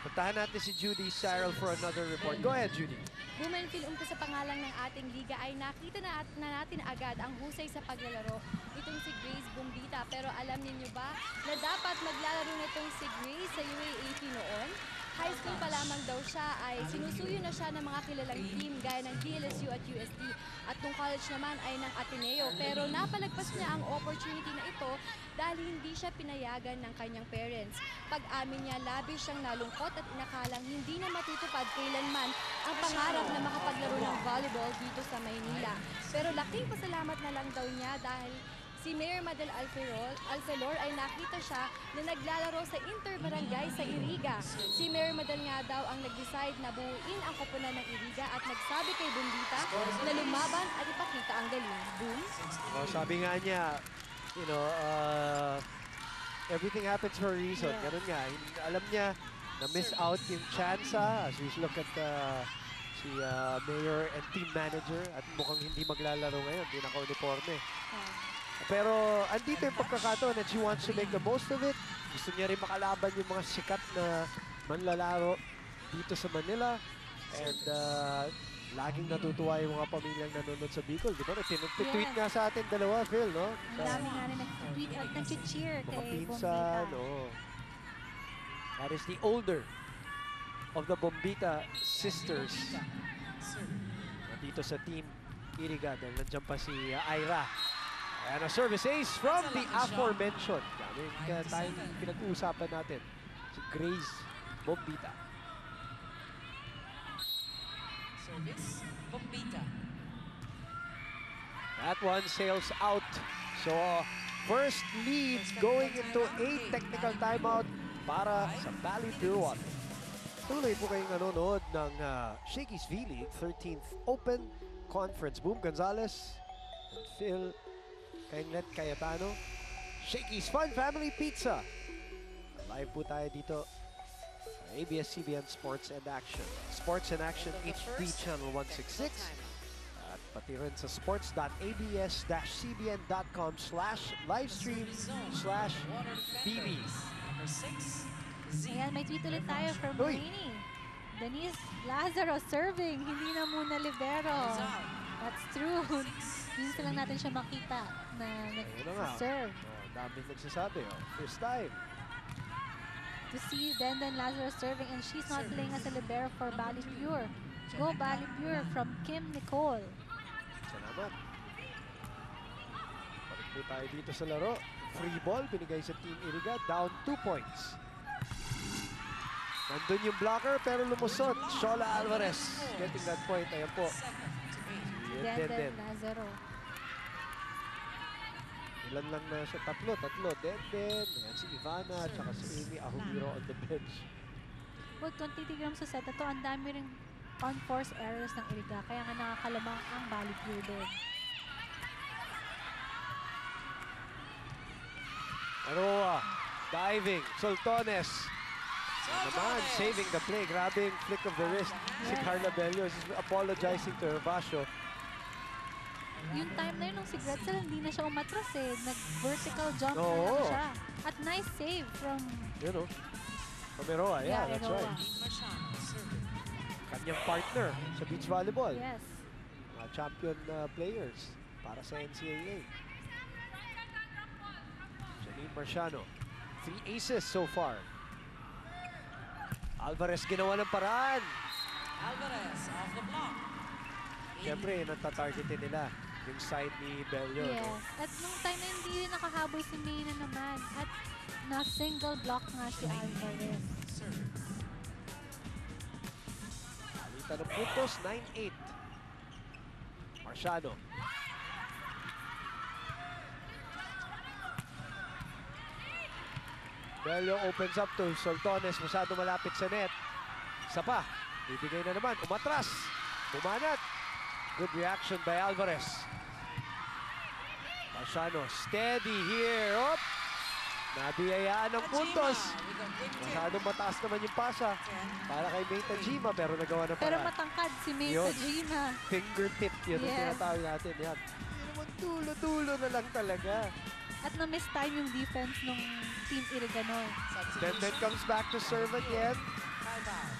Puntahan natin si Judy Cyril for another report. Go ahead, Judy. Bumenfil umpisa pa nga lang ng ating liga ay nakita na natin agad ang husay sa paglalaro itong si Grace Bombita. Pero alam niyo ba na dapat maglalaro na itong si Grace sa UAAP noon? High school pa lamang daw siya ay sinusuyo na siya ng mga kilalang team gaya ng DLSU at UST. At nung college naman ay ng Ateneo. Pero napalagpas niya ang opportunity na ito dahil hindi siya pinayagan ng kanyang parents. Pag-amin niya, labis siyang nalungkot at inakalang hindi na matutupad kailanman ang pangarap na makapaglaro ng volleyball dito sa Maynila. Pero laking pasalamat na lang daw niya dahil si Mayor Madel Alfelor ay nakita siya na naglalaro sa Interbarangay sa Iriga. Si Mayor Madel nga daw ang nag-decide na buuin ang koponan ng Iriga at nagsabi kay Bombita na lumaban at ipakita ang galing. Boom! Sabi nga niya, everything happens for a reason. Yeah. Ganun nga. Alam niya na miss out yung chance as we look at si Mayor and team manager at mukhang hindi maglalaro ngayon. Hindi naka-uniforme. Pero andito yung pagkakataon that she wants to make the most of it. Gusto niya rin makalaban yung mga sikat na manlalaro dito sa Manila. And laging natutuwa yung mga pamilyang nanonood sa Bicol. Di ba? Tinutweet nga sa atin dalawa, Phil, no? Ang dami nga rin nag-tweet at nag-cheer Mga kay pinsan, Bombita. That is the older of the Bombita sisters. Dito sa team Iriga. Dahil nandiyan pa si Ira. And a service ace from the aforementioned. Dami tayong pinag-uusapan natin. Si Grace Bombita. Service. Bombita. That one sails out. So, first lead going into a technical timeout para sa Valley Pure Water. Tuloy po kayong nanonood ng Shakey's V-League 13th Open Conference. Boom Gonzalez and Phil Kainet Cayetano. Shakey's Fun Family Pizza. Live po tayo dito sa ABS-CBN Sports and Action. Sports and Action HD Channel 166. At pati rin sa sports.abs-cbn.com/livestream/BB. Ayan, may tweet ulit tayo from Uy. Rainy. Denise Lazaro serving, hindi na muna libero. That's true. Minsan lang natin siya makita na Ayun na nga. nag-serve. Daming nagsasabi. First time. To see Denden Lazaro serving and she's not playing as a libero for Bali Pure. Go Bali Pure from Kim Nicole. Salamat. Balik po tayo dito sa laro. Free ball, binigay sa Team Iriga. Down 2 points. Nandun yung blocker pero lumusot. Shola Alvarez getting that point. Ayan po. Denden Lazaro. Ilan lang na siya? Tatlo. Denden. Ayan si Ivana at saka si Amy Ahumiro on the bench. But kung titignan mo sa set, ito ang dami ring unforced errors ng Iriga. Kaya nga nakakalamang ang Bali Pure din. Aroa, diving, Soltones. Naman, saving the play. Grabe yung flick of the wrist. Si Carla Bello is apologizing to Herbacio. Yung time na yun nung si Gretzel, hindi na siya umatras eh. Nag-vertical jump na Oo. lang siya. At nice save from Yun o. From Aroa, yeah, that's Aroa. right. Kanyang partner sa beach volleyball. Yes. Mga champion players para sa NCAA. Janine Marciano. 3 aces so far. Alvarez ginawa ng paraan. Alvarez off the block. Siyempre, natatargetin nila yung side ni Bello. Yes. No? At nung time na hindi rin nakahabol si Mayna naman. At na-single block nga si Alvarez. Alita ng puntos, 9-8. Marciano. Bello opens up to Soltones. Masyado malapit sa net. Isa pa. Bibigay na naman. Umatras. Bumanat. Good reaction by Alvarez. Marciano steady here. Op! Nabiyayaan ng puntos. Masyadong mataas naman yung pasa. Para kay May Tajima pero nagawa ng Pero paraan. matangkad si May Yun. Tajima. Fingertip yun ang Yes. tinatawag natin. Yan. Yun naman tulo-tulo na lang talaga. At na-miss time yung defense nung Team Irigano. Denden comes back to serve again.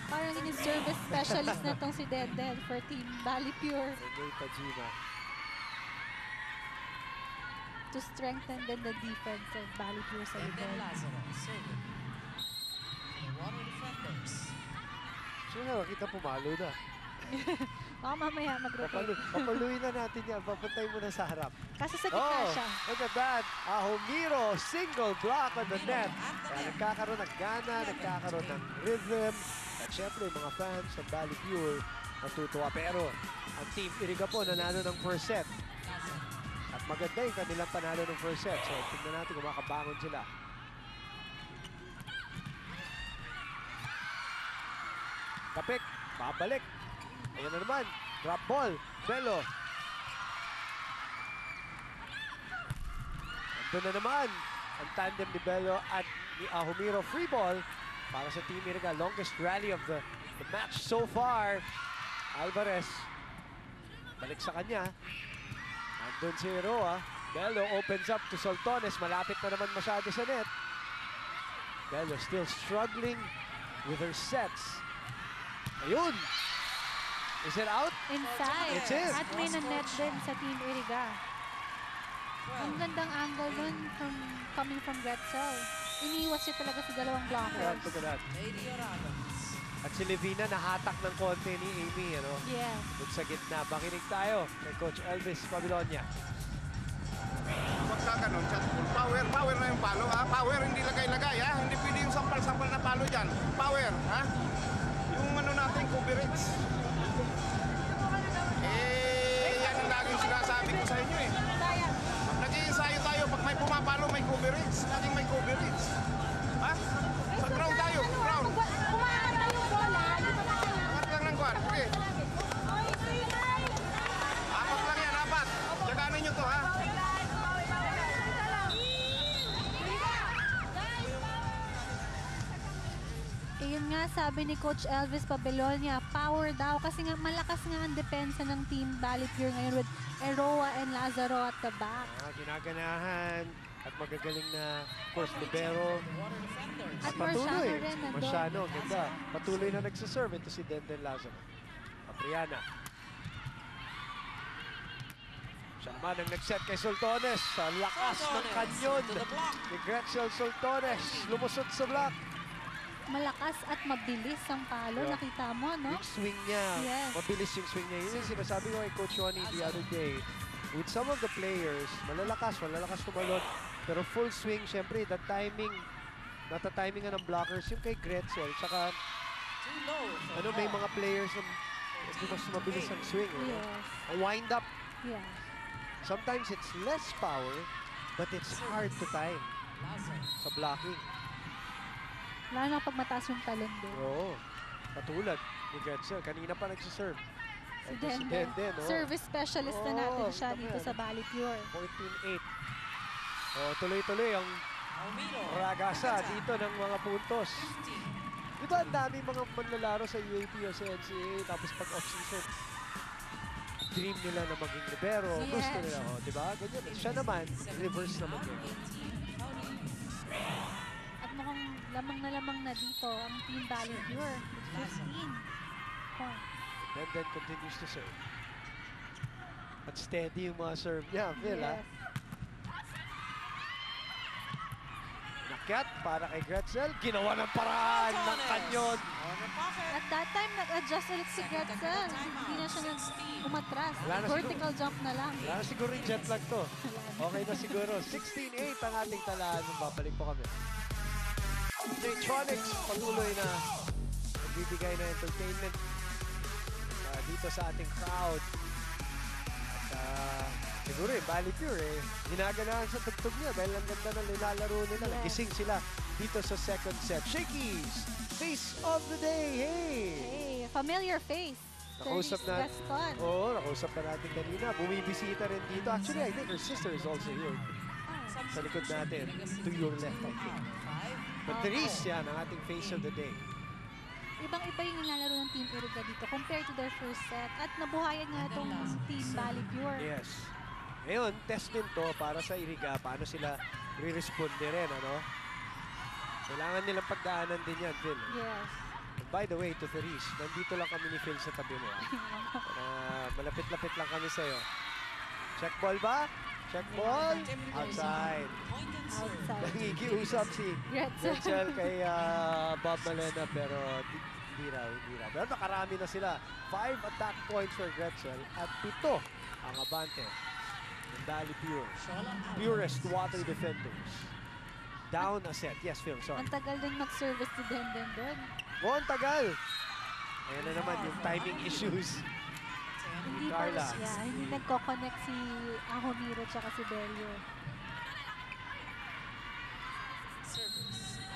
Parang yung service specialist na tong si Denden for Team Bali Pure May Tajima. to strengthen then the defense of Bali Pure sa Denden libero. Lazaro serving. The water defenders. Sino nakita pumalo na? Baka mamaya mag-rotate. Papaluin na natin yan. Papuntay mo na sa harap. Kasi sa gitna siya. Look at that. Ahumiro, single block on the net. Kaya nagkakaroon ng gana, nagkakaroon ng rhythm. At syempre, mga fans ng Bali Pure natutuwa. Pero ang Team Iriga po nanalo ng first set. At maganda yung kanilang panalo ng first set. So, tingnan natin kung makabangon sila. Kapik, babalik. Ayan na naman. Drop ball. Bello. Nandun na naman ang tandem ni Bello at ni Ahumiro. Free ball para sa Team Iriga. Longest rally of the match so far. Alvarez. Balik sa kanya. Nandun si Roa. Bello opens up to Soltones. Malapit na naman masyado sa net. Bello still struggling with her sets. Ayun! Is it out? Inside. It's in. At may na-net din sa Team Iriga. Ang gandang angle dun coming from Gretzel. Iniwas siya talaga sa dalawang blockers. Look at that. Lady Oragons. At si Levina nahatak ng konti ni Amy, ano? Yes. Doon sa gitna. Makinig tayo kay Coach Elvis Babilonia. Pagka ganun, power na yung palo, ha? Power, hindi lagay-lagay, ha? Hindi pwede yung sampal-sampal na palo dyan. Power, ha? Yung ano natin, coverage. Yan ang laging sinasabi ko sa inyo, eh. Pag nag-iensayo tayo, pag may pumapalo, may coverage. Laging may coverage. Ha? Sa ground tayo, ground. Angat lang ng kwan, okay. Apat lang yan, apat. Tsaganin nyo to, ha? nga sabi ni Coach Elvis Pabelonia, power daw kasi nga malakas nga ang depensa ng Team Valley Pure ngayon with Eroa and Lazaro at the back. Ginaganahan at magagaling na, of course, libero. At Patuloy. Marciano rin nandun. Marciano, ganda. Patuloy na nagsaserve. Ito si Denden Lazaro. Apriana. Siya naman ang nag-set kay Soltones. Sa lakas ng kanyon ni Gretzel Soltones. Lumusot sa block. Malakas at mabilis ang palo. Yeah. Nakita mo, no? Yung swing niya. Yes. Mabilis yung swing niya. Yun yung sinasabi ko kay Coach Ronnie the other day. With some of the players, malalakas tumalon. Pero full swing, syempre, the timing, natatimingan ng blockers, yung kay Gretzel. Tsaka, may mga players na mas mabilis ang swing. Yes. A wind up. Yeah. Sometimes it's less power, but it's hard to time sa blocking. Lalo na pag mataas yung talon din. Oo. Katulad ni Gretzel. Kanina pa nagsiserve. Si Ito Denden. Denden, oh. Service specialist na natin siya dito sa Valley Pure. 14-8. Tuloy-tuloy ang ragasa dito ng mga puntos. Diba ang dami mga manlalaro sa UAP o sa NCAA tapos pag off-season, dream nila na maging libero, gusto nila, diba? Ganyan. Siya naman, reverse naman yun. At mukhang lamang na dito ang Team Valley Pure. 15 points. Denden continues to serve. At steady yung mga serve niya, Phil, ha? Nakyat para kay Gretzel. Ginawa ng paraan ng kanyon. At that time, nag-adjust ulit si Gretzel. Hindi na siya umatras. Vertical jump na lang. Wala na siguro yung jet lag to. Okay na siguro. 16-8 ang ating talaan. Babalik po kami. J-Tronics patuloy na nagbibigay na entertainment dito sa ating crowd. At siguro Valley Pure ginaganahan sa tugtog niya dahil ang ganda ng nilalaro nila. Gising sila dito sa second set. Shakey's Face of the Day. Hey, familiar face. Nakausap na. Oo, nakausap na natin kanina. Bumibisita rin dito. Actually, I think her sister is also here. Sa likod natin. To your left, I think. But Therese, yan, ang ating Face of the Day. Ibang-iba yung nilalaro ng Team Iriga dito compared to their first set. At nabuhayan nga itong Team Valley Pure. Yes. Ngayon, test din to para sa Iriga. Paano sila re-responde rin, ano? Kailangan nilang pagdaanan din yan, Phil. Yes. And by the way, to Therese, nandito lang kami ni Phil sa tabi mo. Malapit-lapit lang kami sa'yo. Check ball ba? Check ball. Outside. Nangigiusap si Gretzel kay Bob Malena pero hindi raw. Pero nakarami na sila. 5 attack points for Gretzel at 7 ang abante ng Valley Pure. Purest water defenders. Down a set. Yes, Phil, sorry. Ang tagal din mag-service si Denden doon. Ang tagal. Ayan na naman yung timing issues. Hindi Carla. hindi nagko-connect si Ahomiro tsaka si Belio.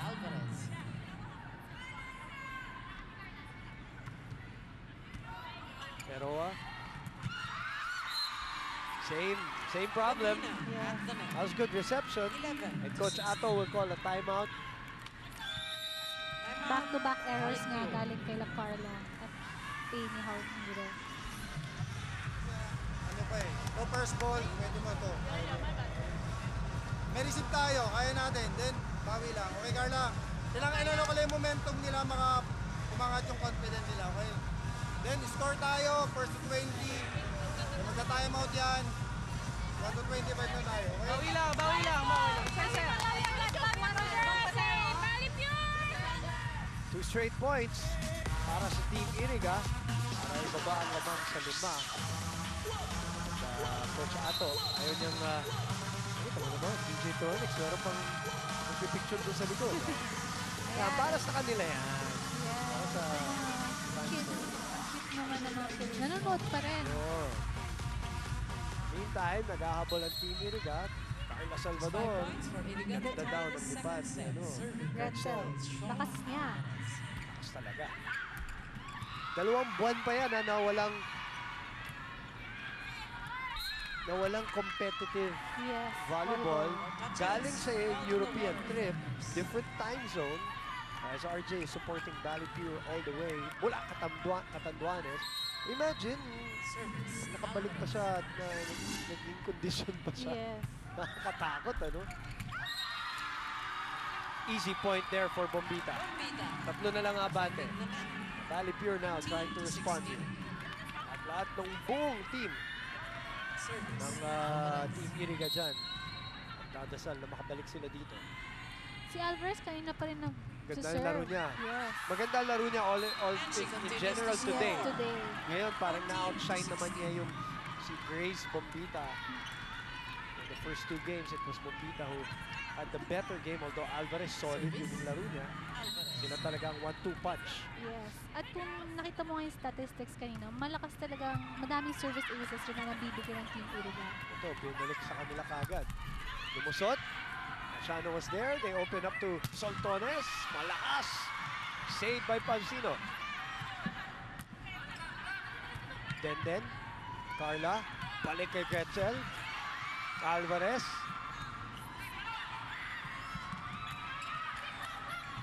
Alvarez. Pero same problem. That was good reception. And Coach Ato will call a timeout. Back-to-back errors nga galing kay La Carla at Amy Ahomiro. No first ball, pwede mo to. May receive tayo, kaya natin. Then, bawi lang. Okay, Carla? Kailangan inano ko lang yung momentum nila, umangat yung confidence nila, okay? Then, score tayo, first to 20. Magka-time out yan. 1 to 25 na tayo, okay? Bawi lang. 2 straight points para sa Team Iriga. Para ibaba ang lamang sa 5. Coach Ato, ayaw niyang DJ Tronics, meron pang magpipicture doon sa likod. Para sa kanila yan. Para sa Cute naman ang mga kids. Nanonood pa rin. Meantime, naghahabol ang Team Iriga. Carla Salvador. Ganda daw ng lipad. Gretzel. Lakas niya. Lakas talaga. 2 buwan pa yan na walang competitive volleyball. Galing sa European trip, different time zone. As RJ is supporting Valley Pure all the way mula Catanduanes. Imagine, nakabalik pa siya at naging condition pa siya. Yes. Nakakatakot, ano? Easy point there for Bombita. Tatlo na lang abante. Valley Pure now trying to respond here. At lahat ng buong team ng Team Iriga dyan. Dadasal na makabalik sila dito. Si Alvarez kanina pa rin Ganda ang laro niya. Yes. Maganda ang laro niya all things in general today. Today. Ngayon parang na-outshine naman niya yung si Grace Bombita. In the first 2 games, it was Bombita who had the better game, although Alvarez solid yung laro niya. Sila talagang 1-2 punch. Yes. At kung nakita mo nga yung statistics kanina, malakas talagang madaming service aces rin na nabibigyan ng Team Iriga. Ito, binalik sa kanila kagad. Lumusot. Shano was there. They open up to Soltones. Malakas. Saved by Pansino. Denden. Carla. Balik kay Gretzel. Alvarez.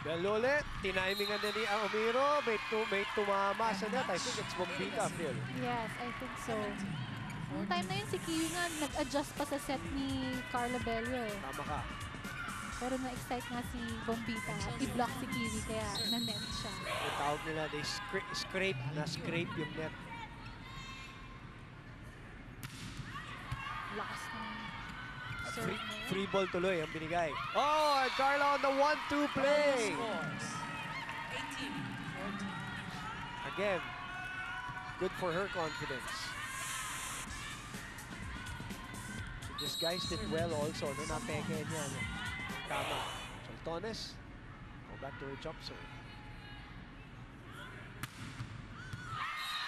Belole. Tinimingan na ni Amiro. May tumama sa net. I think it's Bombita, Phil. Yes, I think so. Noong time na yun, si Kiwi nga nag-adjust pa sa set ni Carla Bello eh. Tama ka. Pero na-excite nga si Bombita at i-block si Kiwi kaya na-net siya. Yung tawag nila, they scrape yung net. Lakas ng At serve free ball tuloy ang binigay. Oh, and Carla on the 1-2 play. Again, good for her confidence. So this guys did well also. No, napeke niya. No? Tama. Soltones, go back to her jump serve.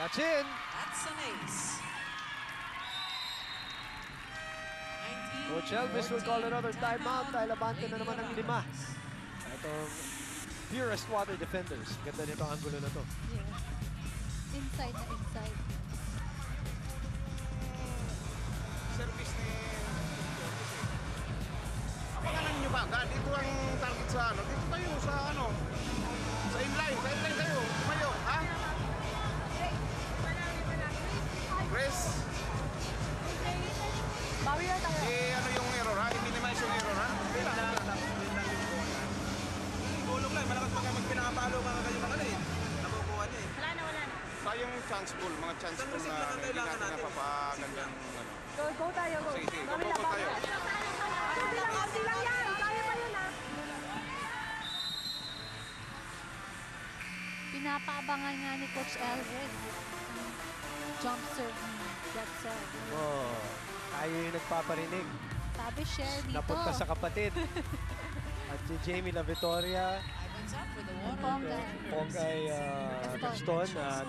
That's in. That's an ace. Coach Elvis will call another timeout dahil abante na naman ang 5. Itong Purest Water Defenders. Ganda nito ang angulo na to. Yeah. Inside na inside. Service ni Abanganan nyo ba? Dito ang target sa ano. Dito tayo sa ano. Sa inline. Sa inline tayo. Tumayo. Ha? Grace. Bawi na tayo. Ano yung error ha? I-minimize yung error ha? Tulong lang. Malakas pa kayo magpinakapalo ka kayo mga eh. Nabubuha niya eh. Wala na. Sayang chance ball. Mga chance ball na hindi natin napapagandang ano. Go tayo. Go. Sige. Go tayo. Konti lang yan. Kaya pa yun ha. Pinapaabangan nga ni Coach Elvis jump serve ni Gretzel. Oh, tayo yung nagpaparinig. Sabi share dito. Napunta sa kapatid. At si Jamie La Victoria. Pongay Gaston. At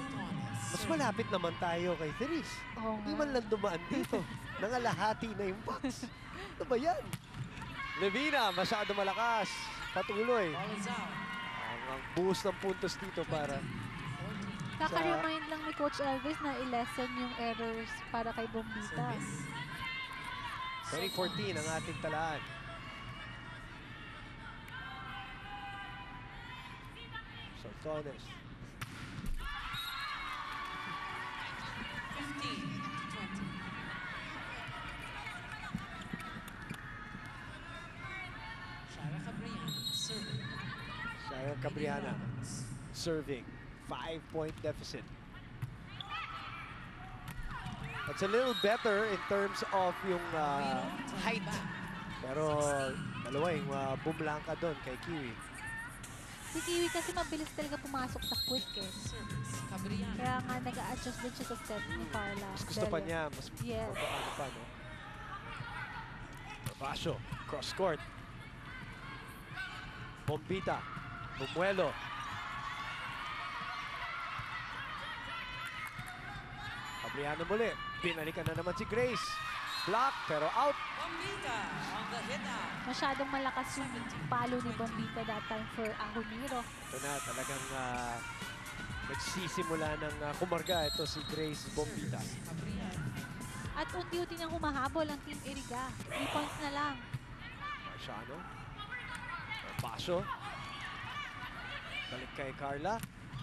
mas malapit naman tayo kay Therese. Oo Hindi nga. man lang dumaan dito. Nangalahati na yung box. Ano ba yan? Levina, masyado malakas. Patuloy. Ang buhos ng puntos dito para Kaka-remind lang ni Coach Elvis na i-lessen yung errors para kay Bombita. 2014 ang ating talaan. Soltones. 15-20. Shara Cabrian serving. Shara Cabriana serving. 5-point deficit. It's a little better in terms of yung height. Pero dalawa yung bumlangka doon kay Kiwi. Si Kiwi kasi mabilis talaga pumasok sa quick eh. Kaya nga nag-a-adjust din siya sa step ni Carla. Mas gusto pa niya. Mas Yes. ano pa, no? Basho, cross court. Bombita, Bumuelo. Cabriano muli. Binalikan na naman si Grace. Block, pero out. Bombita on the hit out. Masyadong malakas yung palo ni Bombita that time for Ahumiro. Ito na, talagang nagsisimula ng kumarga ito si Grace Bombita. At unti-unti niyang humahabol ang Team Iriga. 3 points na lang. Marciano. Basho. Balik kay Carla.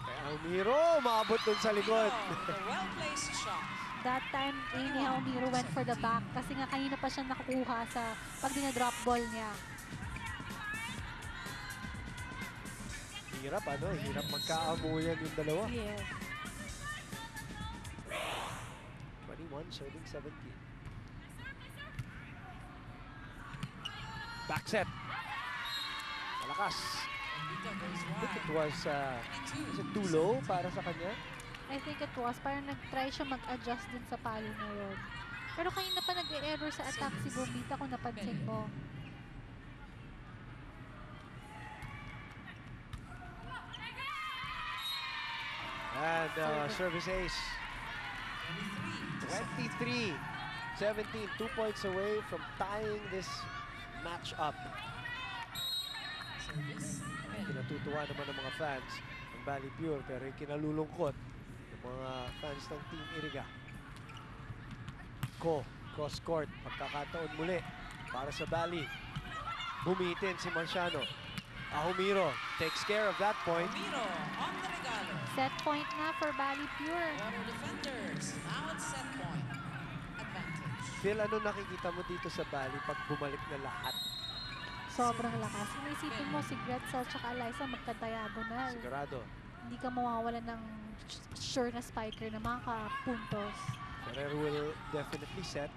Kay Almiro, umabot dun sa likod. The well-placed shot. That time, Amy Almiro went for the back kasi nga kanina pa siya nakukuha sa pag dinadrop ball niya. Hirap, ano? Hirap magkaamuyan yung dalawa. Yes. 21, serving 17. Back set. Malakas. I think it was it too low para sa kanya? I think it was. Parang nag-try siya mag-adjust din sa palo na yun. Pero kanina pa nag-error sa attack si Bombita kung napansin mo. And service ace. 23-17, 2 points away from tying this match up. Kinatutuwa naman ng mga fans ng Bally Pure, pero kinalulungkot ng mga fans ng Team Iriga. Cross court, pagkakataon muli para sa Bally. Bumitin si Marciano. Ahumiro takes care of that point. Almiro on the regalo. Set point na for Bally Pure. Water defenders. Now it's set point. Advantage. Phil, ano nakikita mo dito sa Bally pag bumalik na lahat? Sobrang lakas. Kung isipin mo, si Gretzel at Eliza magka-diagonal. Sigurado. Hindi ka mawawala ng sure na spiker na makapuntos. Ferrer will definitely set.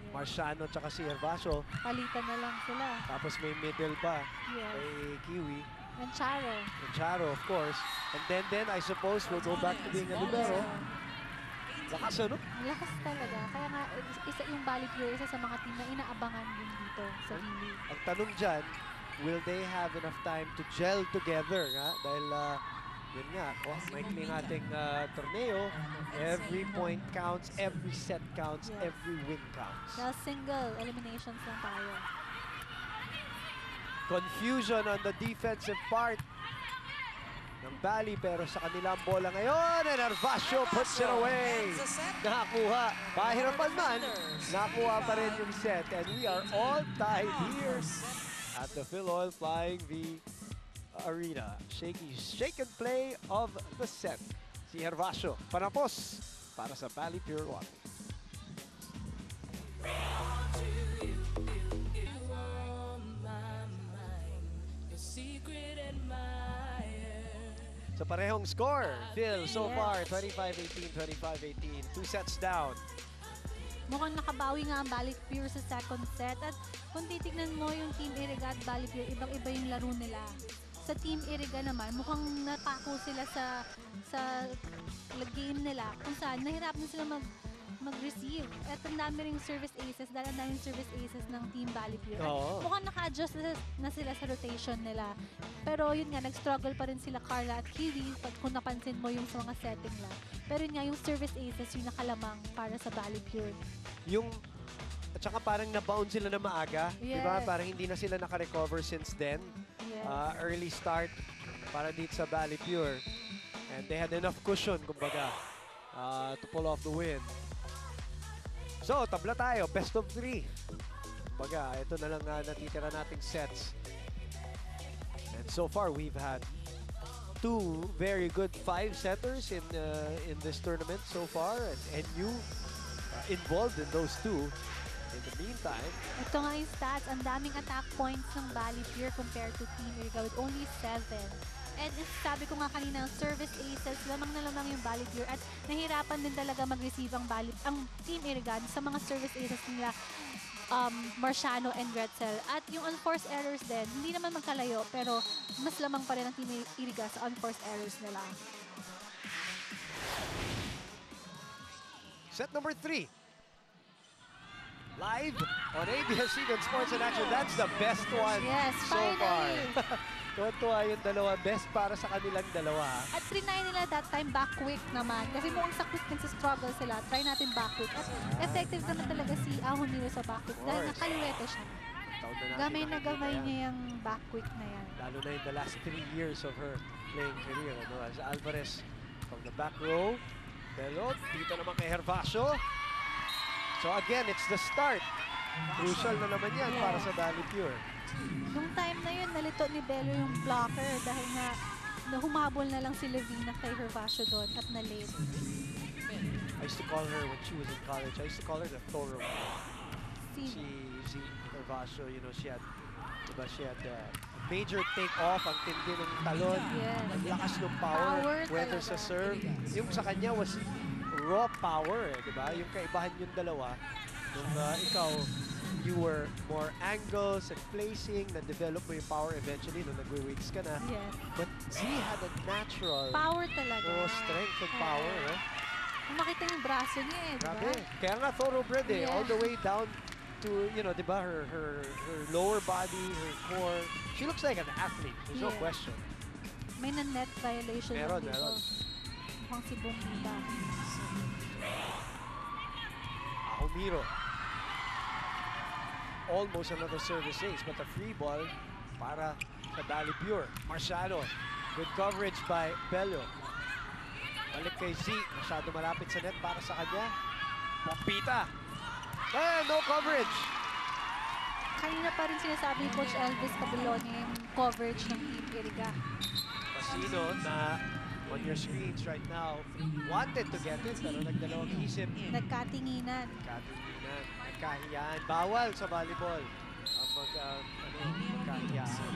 Marciano at si Herbacio. Palitan na lang sila. Tapos may middle pa Yes. kay Kiwi. And Charo. And Charo, of course. And then I suppose, we'll go back to being a libero. Lakas, ano? Lakas talaga. Kaya nga, isa yung Bally Pure, isa sa mga team na inaabangan din dito sa league. Ang tanong dyan, will they have enough time to gel together? Nga? Dahil, yun nga, maikli ng ating torneo. Every point counts, every set counts, Yes. every win counts. Dahil single eliminations lang tayo. Confusion on the defensive part ng Bally, pero sa kanilang bola ngayon, and Herbacio puts it away. Nakakuha. Pahirapan man, nakuha pa rin yung set. And we are all tied here at the Phil Oil Flying V Arena. Shake and play of the set. Si Herbacio, panapos para sa Bally Pure Water. Sa parehong score, Phil, so far, 25-18, 25-18. 2 sets down. Mukhang nakabawi nga ang Bally Pure sa second set. At kung titignan mo yung Team Iriga at Bally Pure, ibang-iba yung laro nila. Sa Team Iriga naman, mukhang napako sila sa game nila kung saan nahirapan sila mag-receive. At ang dami ring service aces, dahil ang daming service aces ng Team Bally Pure. Oo. Mukhang naka-adjust na sila sa rotation nila. Pero yun nga, nag-struggle pa rin sila Carla at Kiwi kung napansin mo yung sa mga setting lang. Pero yun nga, yung service aces yung nakalamang para sa Bally Pure. At saka parang nabound sila na maaga. Yes. Diba? Parang hindi na sila naka-recover since then. Yes. Early start para dito sa Bally Pure. And they had enough cushion, kumbaga, to pull off the win. So, tabla tayo. Best of 3. Kumbaga, ito na lang natitira nating sets. And so far, we've had 2 very good 5-setters in this tournament so far. And NU involved in those 2. In the meantime, Ito nga yung stats, ang daming attack points ng Bally Pure compared to Team Iriga with only 7. And sabi ko nga kanina, service aces, lamang na lamang yung Bally Pure at nahirapan din talaga mag-receive ang Team Iriga sa mga service aces nila, Marciano and Gretzel. At yung unforced errors din, hindi naman magkalayo, pero mas lamang pa rin ang Team Iriga sa unforced errors nila. set number 3. Live on ABS-CBN Sports and Action. That's the best one Yes, so far. finally! Tuwa-tuwa yung dalawa. Best para sa kanilang dalawa. At trinay nila that time back quick naman. Kasi kung sa quick struggle sila, try natin back quick. At effective naman talaga si Ahumiro sa back quick dahil nakaliwete siya. Gamay na gamay niya yung back quick na yan. Lalo na in the last 3 years of her playing career. Ano, as Alvarez from the back row. Belot, dito naman kay Herbacio. So again, it's the start. Crucial na naman yan para sa Bally Pure. Nung time na yun, nalito ni Bello yung blocker dahil nga na humabol na lang si Levina kay Hervasio doon at na-late. I used to call her when she was in college. I used to call her the Thorough. Si Hervasio, you know, she had major take-off, ang tindi ng talon, ang lakas ng power, whether sa serve. Yung sa kanya was raw power, di ba? Yung kaibahan yung dalawa. Nung ikaw, you were more angles and placing, na-develop mo yung power eventually nung nagwe-weights ka na. Yes. But Z had a natural Power talaga. strength and power. Kung makita yung braso niya eh, di ba? Grabe. Kaya nga thoroughbred eh, all the way down to, you know, di ba, her lower body, her core. She looks like an athlete, there's no question. May na-net violation Meron. mukhang si Bombita. Ahumiro. Almost another service ace, but a free ball para sa Bali Pure. Marciano, good coverage by Bello. Balik kay Z, masyado malapit sa net para sa kanya. Bombita. No coverage. Kanina pa rin sinasabi ni Coach Elvis Caballone yung coverage ng Team Iriga. Pasino na on your screens right now wanted to get it pero nagdalawang isip. Nagkatinginan. Nagkahiyaan. Bawal sa volleyball ang magkahiyaan.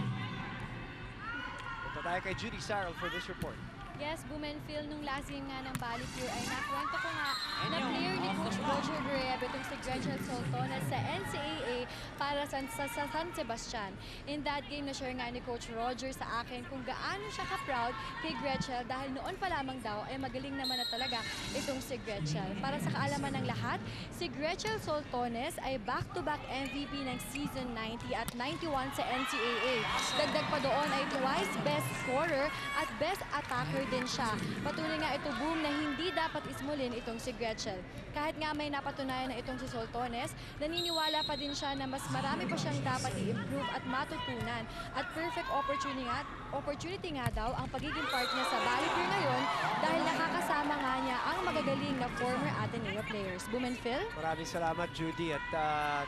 Punta tayo kay Judy Sarrell for this report. Yes, Boom and Phil, nung last game nga ng Bali Pure ay nakwento ko nga na player ni Coach Roger Guerrero itong si Gretchen Soltones sa NCAA para sa San Sebastian. In that game, na-share nga ni Coach Roger sa akin kung gaano siya ka-proud kay Gretchen dahil noon pa lamang daw ay magaling naman na talaga itong si Gretchen. Para sa kaalaman ng lahat, si Gretchen Soltones ay back-to-back MVP ng Season 90 at 91 sa NCAA. Dagdag pa doon ay twice best scorer at best attacker din siya. Patuloy nga ito, Boom, na hindi dapat ismulin itong si Gretchen. Kahit nga may napatunayan na itong si Soltones, naniniwala pa din siya na mas marami pa siyang dapat i-improve at matutunan. At perfect opportunity nga daw ang pagiging part niya sa Bali Pure ngayon dahil nakakasama nga niya ang magagaling na former Ateneo players. Boom and Phil? Maraming salamat, Judy. At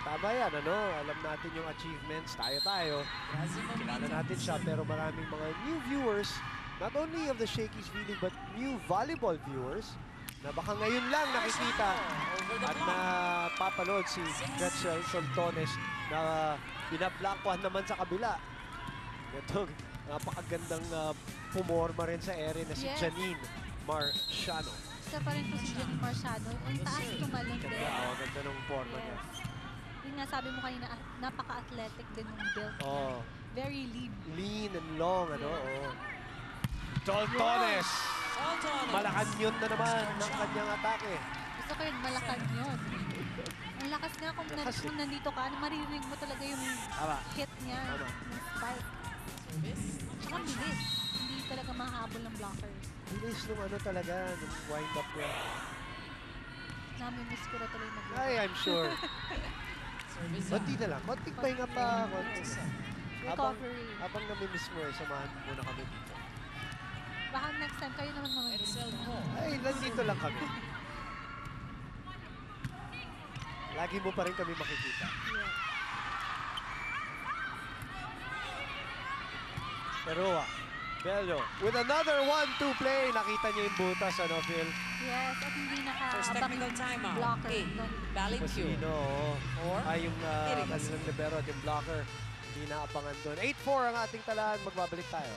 tama yan, ano? Alam natin yung achievements. Tayo. Kilala natin siya, pero maraming mga new viewers, not only of the Shakey's V-League, but new volleyball viewers na baka ngayon lang nakikita at napapanood si Gretchen Soltones na binablangkuhan naman sa kabila. Itong napakagandang pumorma rin sa area na si Janine Marciano. Isa pa rin po si Janine Marciano. Ang taas tumalon din. Ganda ng forma niya. Yung nga sabi mo kanina, napaka-athletic din yung build. Very lean. Lean and long, ano? Soltones! Malakan yun na naman ng kanyang atake. Gusto ko yun, malakan yun. Ang lakas nga kung nandito ka, maririnig mo talaga yung hit niya, yung spike. Tsaka bilis. Hindi talaga mahabol ng blockers. Bilis nung ano talaga, nung wind-up niya. Nami-miss ko na tuloy mag-block. Ay, I'm sure. Konti na lang. Konting pahinga pa. Recovery. Habang nami-miss mo samahan muna kami dito. Baka next time kayo naman mamimiss. Ay, nandito lang kami. Lagi mo pa rin kami makikita. Peroa, Bello, with another 1-2 play. Nakita niyo yung butas, ano, Phil? Yes, at hindi nakaabang yung blocker. Bali Pure. Ay, yung kanilang libero at yung blocker. Hindi naabangan doon. 8-4 ang ating talaan. Magbabalik tayo.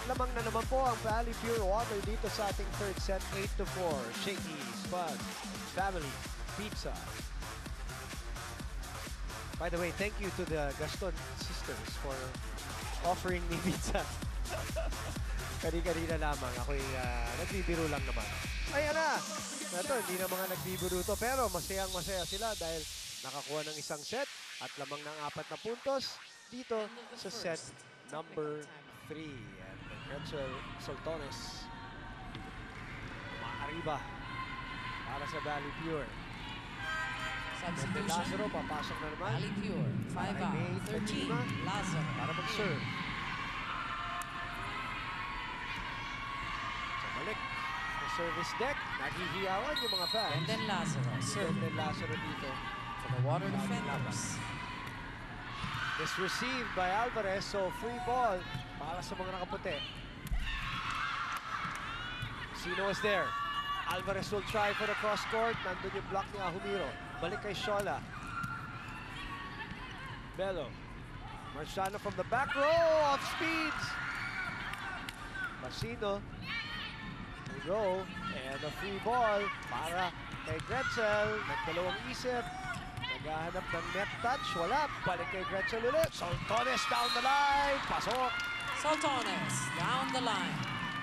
Lamang na naman po ang Bali Pure Water dito sa ating third set, 8-4. Shakey's Fun Family Pizza. By the way, thank you to the Gaston sisters for offering me pizza. Kani-kanina lamang. Ako'y nagbibiro lang naman. Ayan na! Ito, hindi na mga nagbibiro to. Pero masayang-masaya sila dahil nakakuha ng isang set at lamang ng 4 na puntos dito sa set number 3. Gretchen Soltones maariba para sa Bali Pure. Substitution. Lazaro papasok na naman. Bali Pure. 5 out. 13. Lazaro. Para mag-serve. So balik. Sa service deck. Naghihiyawan yung mga fans. And then Lazaro. Serve. And then Lazaro dito. For the Water Defenders. Misreceived by Alvarez, so free ball para sa mga nakaputi. Sino is there? Alvarez will try for the cross court. Nandun yung block ni Ahumiro. Balik kay Shola. Bello. Marciano from the back row of speeds. Masino. There we go. And a free ball para kay Gretzel. Nagdalawang isip. Naghahanap ng net touch. Wala. Balik kay Gretzel ulit. Soltones down the line. Pasok. Soltones down the line.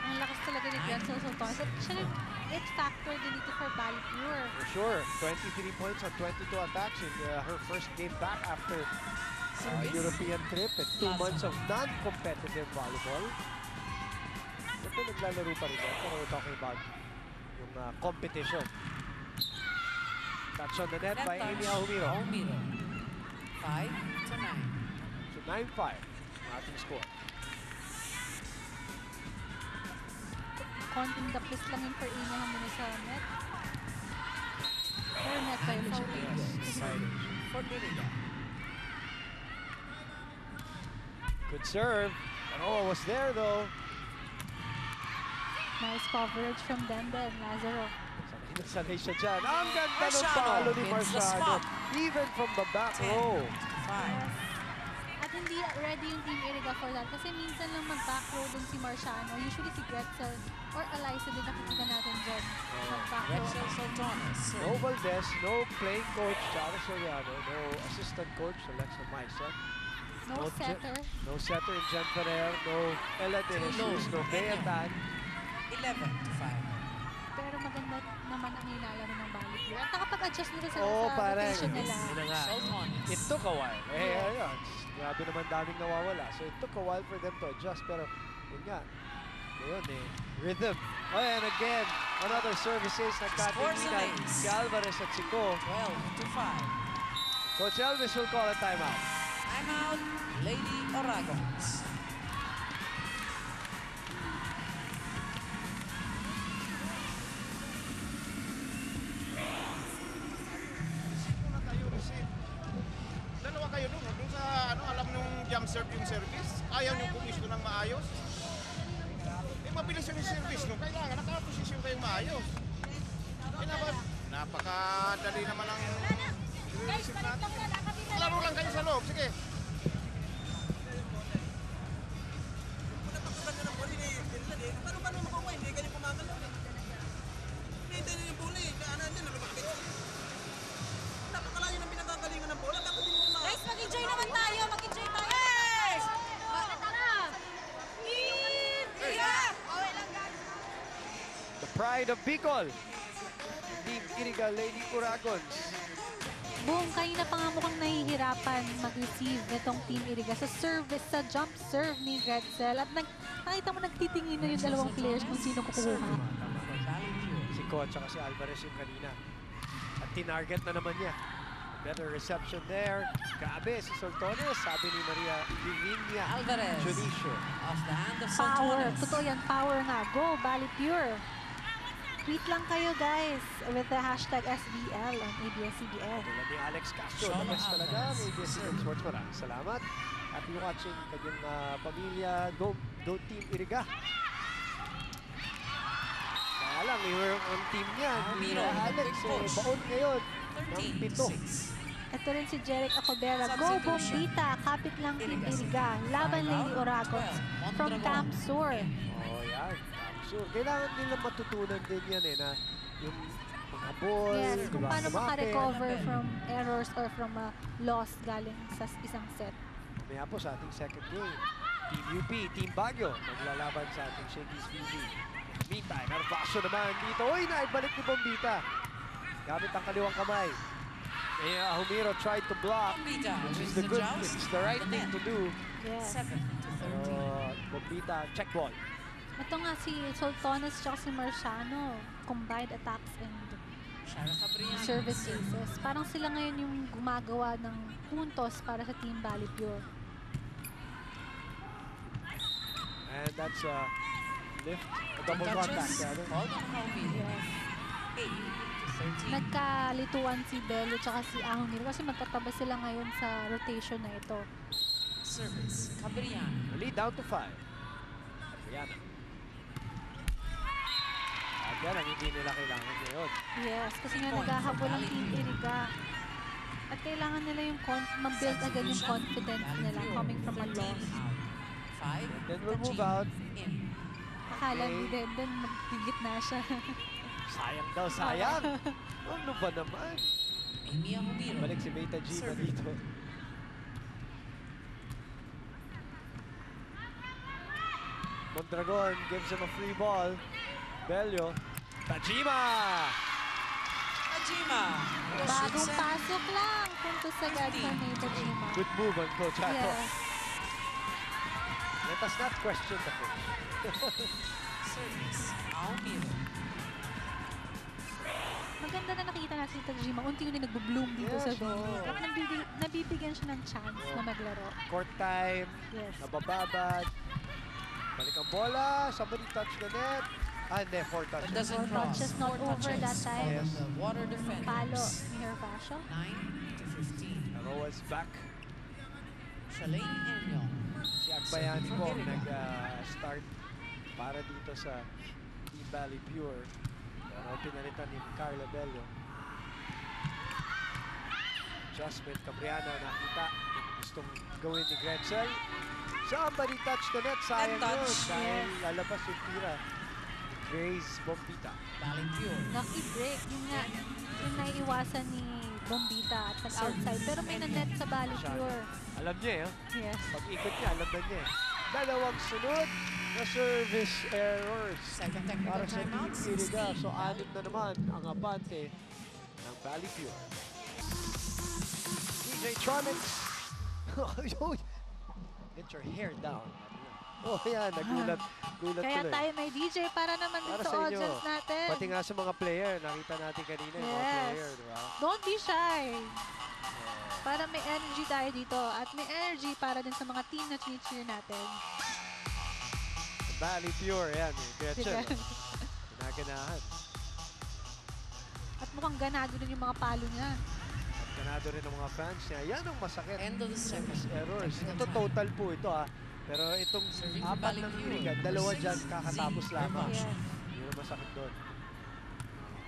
Ang lakas talaga ni Gretzel Soltones. At siya yung it factor din dito for Bali Pure. For sure. 23 points on 22 attacks in her first game back after European trip and 2 months of non-competitive volleyball. Ito naglalaro pa rin. Pero we're talking about yung competition. Touch on the net by Amy Ahumiro. 5-9. So 9-5 ang ating score. Konting dapis lang yung per Amy Ahumiro sa net. Pero net violation. For Iriga. Good serve. Oh, was there though. Nice coverage from Denden, Lazaro. Sanay siya dyan. Ang ganda ng Marciano palo ni wins the Marciano. spot. Even from the back row. 5. At hindi ready yung Team Iriga for that. Kasi minsan lang mag-back row dun si Marciano. Usually si Gretzel or Eliza din nakikita natin dyan. Mag-back row. Gretzel Soltones. No Valdez, no playing coach, Chara Soriano, no assistant coach, Alexa Maisa. No setter. No setter in Jan Ferrer, no Ella De Jesus, no Beatan. 11-5. Pero maganda naman ang nilalaro ng Bali Pure. At nakapag-adjust nila sa Parang. rotation nila. Yun na nga. Soltones. It took a while. Ayun. Grabe naman daming nawawala. So it took a while for them to adjust. Pero yun nga. Ayun rhythm. Oh, and again, another services. Nagkatinginan si Alvarez at si Ko. 12-5. Coach Elvis will call a timeout. Timeout, Lady Oragons. Dalawa kayo doon sa alam nung jump serve yung service. Ayaw nyo pumisto ng maayos. Mabilis yung service nung kailangan nakaposisyon kayong maayos. Napakadali naman ang i-receive natin. Laro lang kayo sa loob, sige. Guys, mag-enjoy naman tayo! Mag-enjoy tayo! The pride of Bicol. Team Iriga Lady Uragons. Boom, kanina pa nga mukhang nahihirapan mag-receive nitong Team Iriga sa service, sa jump serve ni Gretzel. At nakita mo nagtitingin na yung dalawang players kung sino kukuha. Si Ko at si Alvarez yung kanina. At tinarget na naman niya. Better reception there. Grabe, si Soltones, sabi ni Maria Divinia Alvarez. Junicio. Off the hand of Power. Soltones. Totoo yan, power nga. Go, Bali Pure. Tweet lang kayo, guys, with the hashtag SBL on ABS-CBN. Tulad ni Alex Castro, the best talaga ng ABS-CBN Sports. Maraming salamat. Happy watching kanyang pamilya. Go Team Iriga. Kaya lang, ang team niya, ni Alex, baon ngayon. ng 7. Ito rin si Jeric Acobera. Go Bombita! Kapit lang Team Iriga. Laban Lady Oragons from Camp Sur. Oh, yan. Camp Sur. Kailangan nila matutunan din yan na yung paghabol. Yes, kung paano makarecover from errors or from a loss galing sa isang set. Mamaya po sa ating second game. Team UP, Team Baguio, maglalaban sa ating Shakey's VV. Meantime, Narvaso naman dito. Uy, naibalik ni Bombita. Gamit ang kaliwang kamay. Ahumiro tried to block, which is the right thing to do. Yes. Bombita, check ball. Ito nga si Soltones at si Marciano. Combined attacks and service cases. Parang sila ngayon yung gumagawa ng puntos para sa Team Bali Pure. And that's a lift, a double contact. Yes. nagkalituan si Bello tsaka si Ahonir kasi magkatabi sila ngayon sa rotation na ito. Service, Cabriano. Lead down to 5. Cabriano. At yan ang hindi nila kailangan ngayon. Yes, kasi nga naghahabol ang Team Iriga. At kailangan nila yung mag-build agad yung confidence nila coming from a loss. And then we'll move out. Akala ni Denden magpigit na siya. Sayang daw, sayang. Ano ba naman? Balik si Beta Gima dito. Mondragon gives him a free ball. Bello. Tajima! Tajima! Bagong pasok lang. Puntos agad sa may Tajima. Good move on Coach Ato. Yes. Let us not question the coach. Service, Ahonir. Maganda na nakita natin si Tajima. Unti-unti nagbo-bloom dito Yes, sa V-League. At nabibigyan siya ng chance na maglaro. Court time. Yes. Nabababad. Balik ang bola. Somebody touch the net. Ah, hindi. 4 touches. Doesn't Touches not over that time. Yes. The water defenders. Palo ni Hervasio. 9-15. Aroa's back. Shalane Enyong. Si Agbayani po nag-start para dito sa Team Valley Pure. Pero pinalitan ni Carla Bello. Adjustment, Cabriano nakita. Gustong gawin ni Gretzel. Somebody touch the net. Sayang yun. Dahil lalabas yung tira. Grace Bombita. Valley Pure. Lucky break. Yung nga, yung naiiwasan ni Bombita at nag-outside. Pero may na-net sa Valley Pure. Alam niya eh. Yes. Pag-ikot niya, alam na niya eh. Dalawang sunod na service errors. Second technical Para sa timeout. Team Iriga. So, 6 na naman ang abante ng Valley Pure. DJ Tronics. Get your hair down. Oh, yan. Nagulat. Gulat Kaya tuloy. tayo may DJ para naman din Para sa sa inyo. audience natin. Pati nga sa mga player. Nakita natin kanina yung mga Yes. player. Diba? Don't be shy. Para may energy tayo dito. At may energy para din sa mga team na cheer natin. Valley Pure. Yan. Gretchen. Diba? Ginaganahan. At mukhang ganado din yung mga palo niya. At ganado rin ng mga fans niya. Yan ang masakit. End of the Service second. errors. Technical Ito total po ito Pero itong Serving apat Valley ng Pure. Iriga, dalawa Six, dyan kakatapos Z, lamang. Yes. Yun ang masakit doon.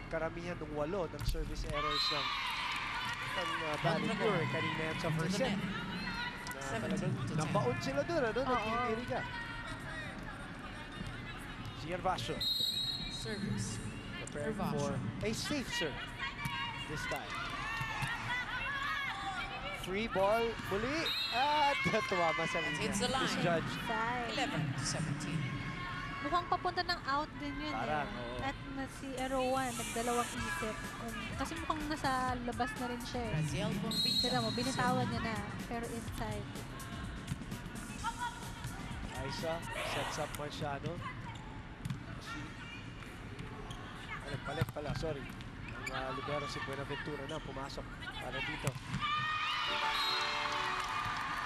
Karamihan ng 8 ng service errors ng Valley Pure. Kanina yan sa first set. Na talagang nabaon sila doon, ng Team Iriga. Si Hervasio. Service. Preparing for a safe serve this time. Free ball muli at tumama sa linya. Hits the line. Misjudged. 11-17. Mukhang papunta ng out din yun Parang, eh. oo. At na si Erowan, nagdalawang isip. Kasi mukhang nasa labas na rin siya eh. Raziel Bombita. Tira mo, binitawan niya na. Pero inside. Aisa sets up Marciano. Nagpalit pala, sorry. Ang libero si Buenaventura na pumasok para dito.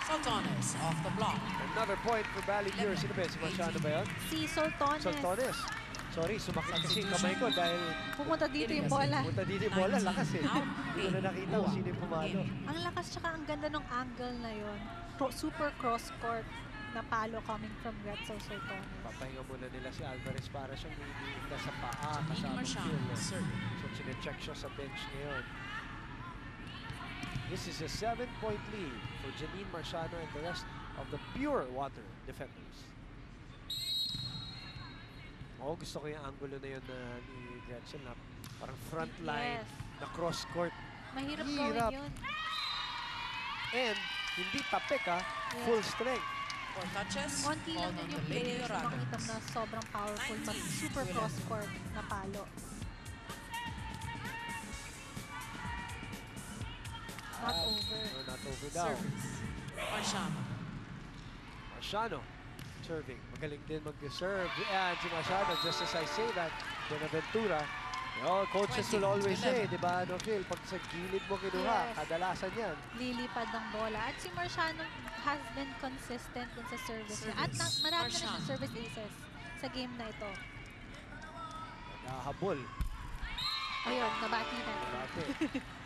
Saltones off the block. Another point for Valley Pure. Sino ba yun? Si Marciano ba yun? Si Soltones. Soltones. Sorry, sumakit kasi yung kamay ko dahil Pumunta dito yung bola. punta dito yung bola. Lakas eh. Hindi ko na nakita kung sino yung pumalo. Ang lakas tsaka ang ganda ng angle na yun. Super cross-court na palo coming from Gretzel Soltones. Papahinga muna nila si Alvarez para siyang nililigtas sa paa Janine kasama Marciano, field. serving. So, sinecheck siya sa bench ngayon. This is a 7-point lead for Janine Marciano and the rest of the Pure Water defenders. Oh, gusto ko yung angulo na yun ni Gretchen na parang front line Yes. na cross-court. Mahirap Hirap. gawin yun. And hindi tapik Yes. full strength. 4 touches. Konti lang Called din on yung the Lady players na Dragons. makita na sobrang powerful pag 19 super to 11. cross-court na palo. Not over. No, not over daw. Service. Marciano. Marciano serving. Magaling din mag-serve. And si Marciano, just as I say that, Buenaventura, coaches will always say, di ba, Phil, pag sa gilid mo kinuha, Yes. kadalasan yan. Lilipad ng bola. At si Marciano has been consistent dun sa service niya. At marami na rin Marciano. siyang service aces sa game na ito. Naghahabol. Ayun, nabati na.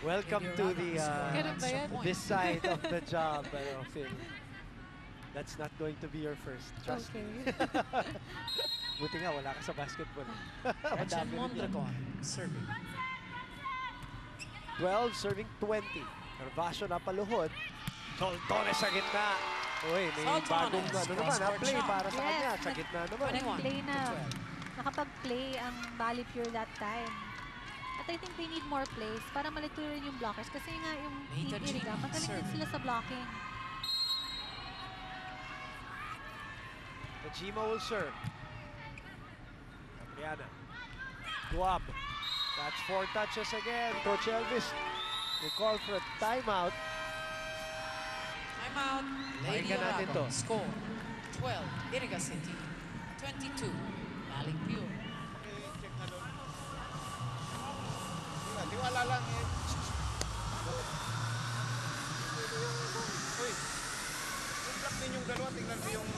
Welcome to the Ganun ba yan? this side of the job, Phil. That's not going to be your first. Trust me. Buti nga, wala ka sa basketball. Gretchen Mondragon, serving. 12, serving 20. Gervasio na paluhod. Soltones sa gitna. Uy, may Soltones, bagong naman, play shot. para sa kanya. Sa gitna naman. 21 Play na. to 12. Nakapag-play ang Bali Pure that time. At I think they need more plays para malito rin yung blockers. Kasi nga yung Team Nita Iriga, Jean, magaling din serving. sila sa blocking. Najima will serve. Gabriana. Guab. That's 4 touches again. Coach Elvis will call for a timeout. Timeout. Lady Pakinggan natin Oragon. to. Score 12, Iriga City. 22, Bali Pure. Check na doon. Tiwala lang eh. Uy, yung block din yung dalawa, tingnan mo yung...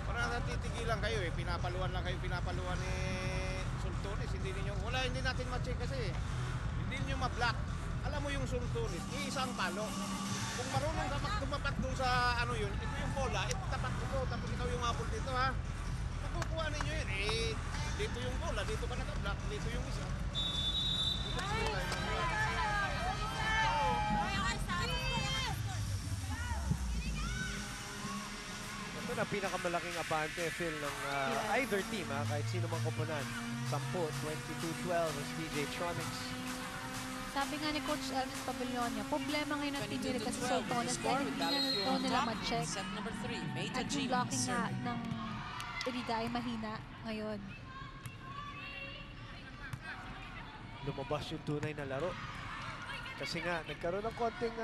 Parang natitigilan kayo eh, pinapaluan lang kayo, pinapaluan ni Sultunis. Hindi natin ma-check kasi eh. Hindi niyo ma-block. Alam mo yung Sultunis, iisang palo. Kung marunong ka tumapat doon sa ano yun, ito yung bola, ito tapat ito, tapos ikaw yung apple dito ha. Makukuha ninyo yun eh. Dito yung bola, dito ka naka-block, dito yung isa. Dito sila tayo. Ito na pinakamalaking abante, Phil, ng either team, kahit sino mang komponan. 10, 22-12 ang DJ Tronics. Sabi nga ni Coach Elvis Pabellonia, problema ngayon ng Team 22 Iriga to sa 12. Soltones Score dahil with hindi Bali na Pure ito on nila top. ma-check. Set number 3, Meta At yung Jean, blocking nga serving. ng Iriga ay mahina ngayon. Lumabas yung tunay na laro. Kasi nga, nagkaroon ng konting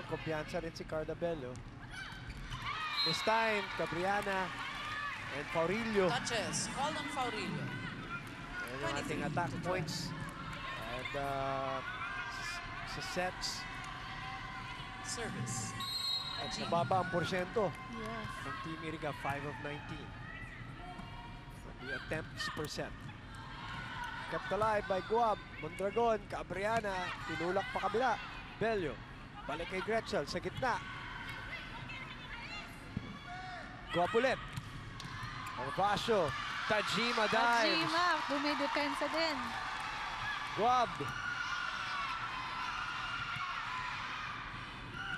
kumpiyansa rin si Carla Bello. This time, Cabriana and Faurillo. Touches. Call on Faurillo. Ayan yung ating attack points. And sa sets, Service. at mababa ang porsyento Yes. ng Team Iriga, 5 of 19. The attempts per set. Kept alive by Guab, Mondragon, Cabriana, tinulak pa kabila. Bello, balik kay Gretchen sa gitna. Guab ulit. Gervasio, Tajima dives. Tajima, bumidepensa din. Guab.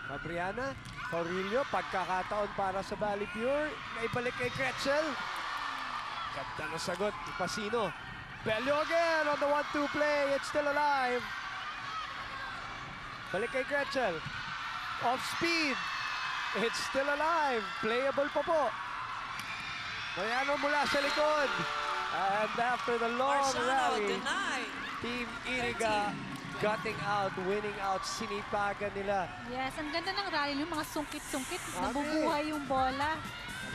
Cabriana, Faurillo, pagkakataon para sa Bali Pure. Naibalik kay Gretchen. Ganda na sagot, Ipasino. Bello again on the 1-2 play. It's still alive. Balik kay Gretchen. Off speed. It's still alive. Playable pa po. Mayano mula sa likod. And after the long Marciano rally, denied. Team Iriga gutting out, winning out, sinipagan nila. Yes, ang ganda ng rally, yung mga sungkit-sungkit, Grabe. nabubuhay yung bola.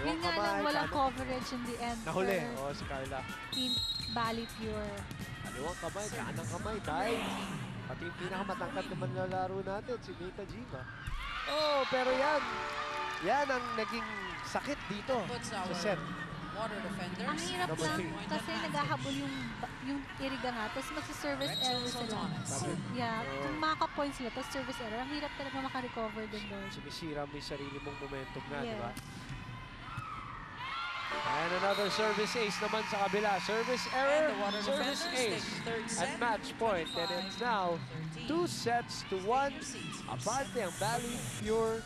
Yun nga kamay, lang, walang kanong- coverage in the end. Nahuli. for Si Carla. Team Bali Pure. Kaliwang kamay, kanang kamay, dive. Pati yung pinakamatangkad naman na laro natin, si Meta Jima. Oh, pero yan. Yan ang naging sakit dito Puts sa our set. water defenders. Ang hirap Number lang 3. kasi naghahabol yung Iriga nga, tapos magsa-service Gretchen error sila. Soltones. Yeah, Oh. kung makaka-point sila, tapos service error, ang hirap talaga makarecover din doon. Sumisira mo yung sarili mong momentum na, di Yes. ba? And another service ace naman sa kabila. Service error, And the water service defenders ace. take third set. At match point. And it's now 2 sets to 1. Abante ang Bali Pure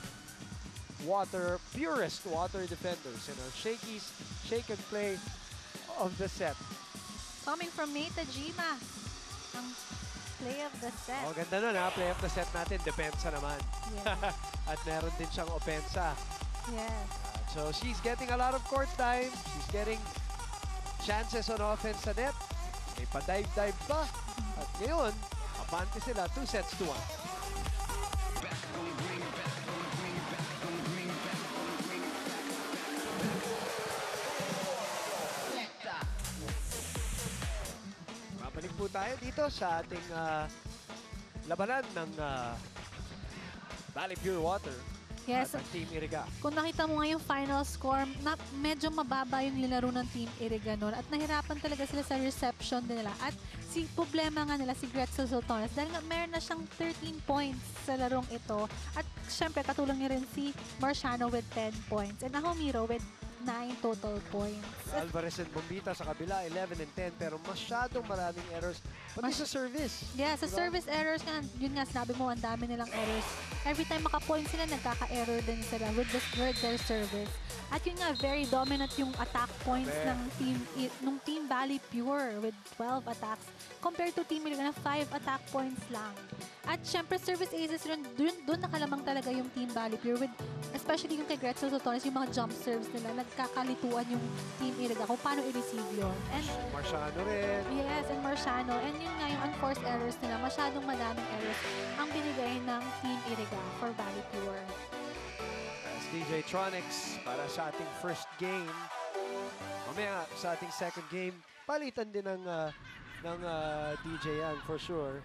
Water, purest water defenders. And our Shakey's shake and play of the set. Coming from Meta Jima, ang play of the set. Oh, ganda nun ha. Play of the set natin. Depensa naman. Yeah. At meron din siyang opensa. Yes. So she's getting a lot of court time. She's getting chances on offense sa net. May pa-dive-dive pa. At ngayon, abante sila 2 sets to 1. Babalik po tayo dito sa ating labanan ng Bali Pure Water. Yes. at ang Team Iriga. Kung nakita mo nga yung final score, medyo mababa yung linaro ng Team Iriga noon at nahirapan talaga sila sa reception nila. At problema nga nila si Gretzel Sultones dahil nga meron na siyang 13 points sa larong ito. At syempre katulong niya rin si Marciano with 10 points and Nahomiro with 9 total points. Alvarez and Bombita sa kabila, 11 and 10, pero masyadong maraming errors. Pati sa service. Yeah, sa service errors nga, yun nga, sinabi mo, ang dami nilang errors. Every time maka-point sila, nagkaka-error din sila with their service. At yun nga, very dominant yung attack points ng Team Valley Pure with 12 attacks compared to Team Iriga na 5 attack points lang. At syempre, service aces rin, doon nakalamang talaga yung Team Valley Pure with, especially yung kay Gretzel Sultones, yung mga jump serves nila, nagkakalituan yung Team Iriga kung paano i-receive yun. And Marciano rin. yes, and Marciano. And yun nga, yung unforced errors nila, masyadong madaming errors ang binigay ng Team Iriga for Valley Pure. That's DJ Tronics para sa ating first game. Mamaya sa ating second game, palitan din ng DJ yan for sure.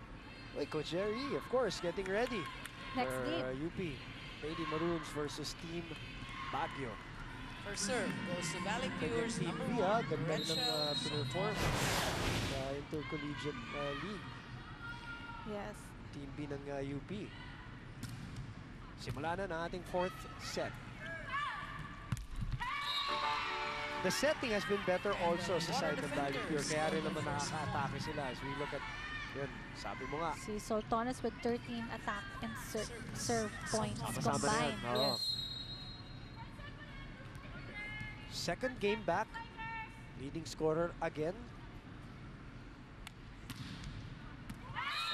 Wait, Coach Jerry, of course, getting ready Next for game. UP. Lady Maroons versus Team Baguio. First serve goes to Valley Kanyang Pure's Team number B, 1, ganda rin Rachel ng perform sa Intercollegiate League. Yes. Team B ng UP. Simula na ng ating fourth set. The setting has been better also sa side ng Valley Pure. Kaya rin naman nakaka-atake sila as we look at yun, sabi mo nga. Si Sultones with 13 attack and serve points Sama-sama na yan. combined. Oo. Yes. Second game back. Leading scorer again.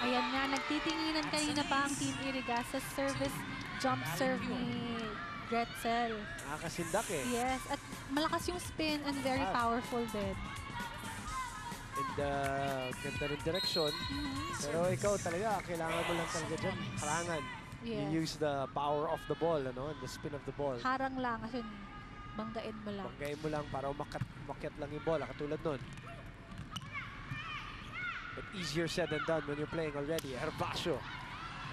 Ayan nga, nagtitinginan kanina pa ang Team Iriga sa service jump serve ni Gretzel. Nakakasindak eh. Yes, at malakas yung spin and very powerful din. And ganda rin direksyon. Pero ikaw talaga, kailangan mo lang talaga dyan. Harangan. Yes. You use the power of the ball, ano? And the spin of the ball. Harang lang, kasi banggain mo lang. Banggain mo lang para umakyat lang yung bola, katulad nun. But easier said than done when you're playing already. Herbacio.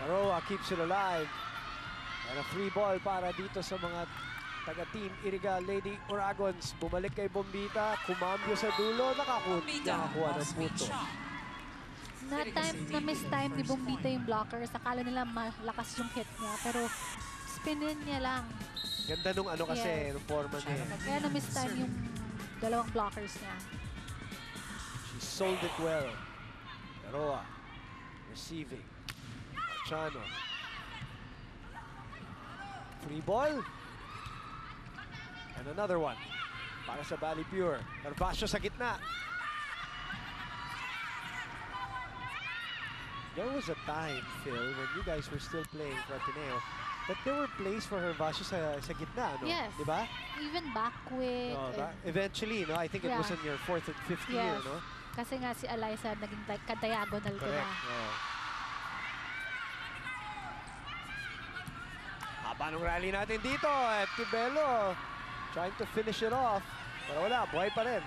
Aroa keeps it alive. And a free ball para dito sa mga taga-team Iriga Lady Uragons. Bumalik kay Bombita. Kumambyo sa dulo. Nakakuha ng punto. Na-miss time ni Bombita yung blockers. Akala nila malakas yung hit niya. Pero spinin niya lang. Ganda nung ano kasi, nung forma niya. Kaya na-miss time yung dalawang blockers niya. She sold it well. Aroa. Receiving. Marciano. Free ball. And another one. Para sa Valley Pure. Herbacio sa gitna. There was a time, Phil, when you guys were still playing for Ateneo, that there were plays for Herbacio sa gitna, no? Yes. Diba? Even back-quick. No, eventually, no? I think it was in your 4th and 5th year, no? Kasi nga si Alyssa naging ka-diagonal ko na. Correct. Oh. Haba nung rally natin dito. At Bello trying to finish it off. Pero wala, buhay pa rin.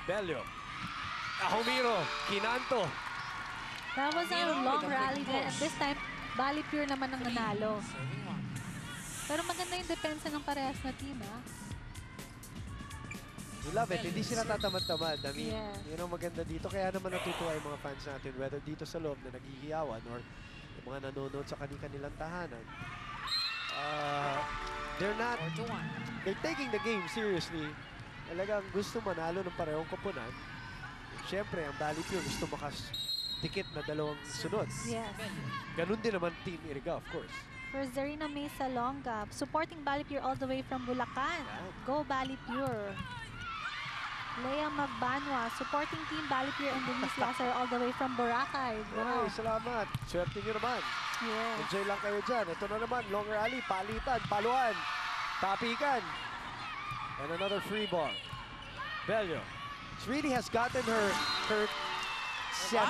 Bello. Nahomiro. Kinanto. That was a long rally din. At this time, Valley Pure naman ang nanalo. Pero maganda yung depensa ng parehas na team, ha? We love it. Hindi sila tatamad-tamad. I mean, Yeah. yun ang maganda dito. Kaya naman natutuwa yung mga fans natin, whether dito sa loob na naghihiyawan or yung mga nanonood sa kanilang tahanan. They're taking the game seriously. Talagang gusto manalo ng parehong koponan. Siyempre, ang Valley Pure gusto tikit na dalawang sunod. Yes. Ganun din naman Team Iriga, of course. For Zarina Mesa Longa, supporting Valley Pure all the way from Bulacan. Go Valley Pure. Lea Magbanwa, supporting Team Valley Pure and Denise Lazar all the way from Boracay. Ay, Wow. salamat. Swerte nyo naman. Yes. Enjoy lang kayo dyan. Ito na naman, long rally, palitan, paluan, tapikan. And another free ball. Bello. She really has gotten her set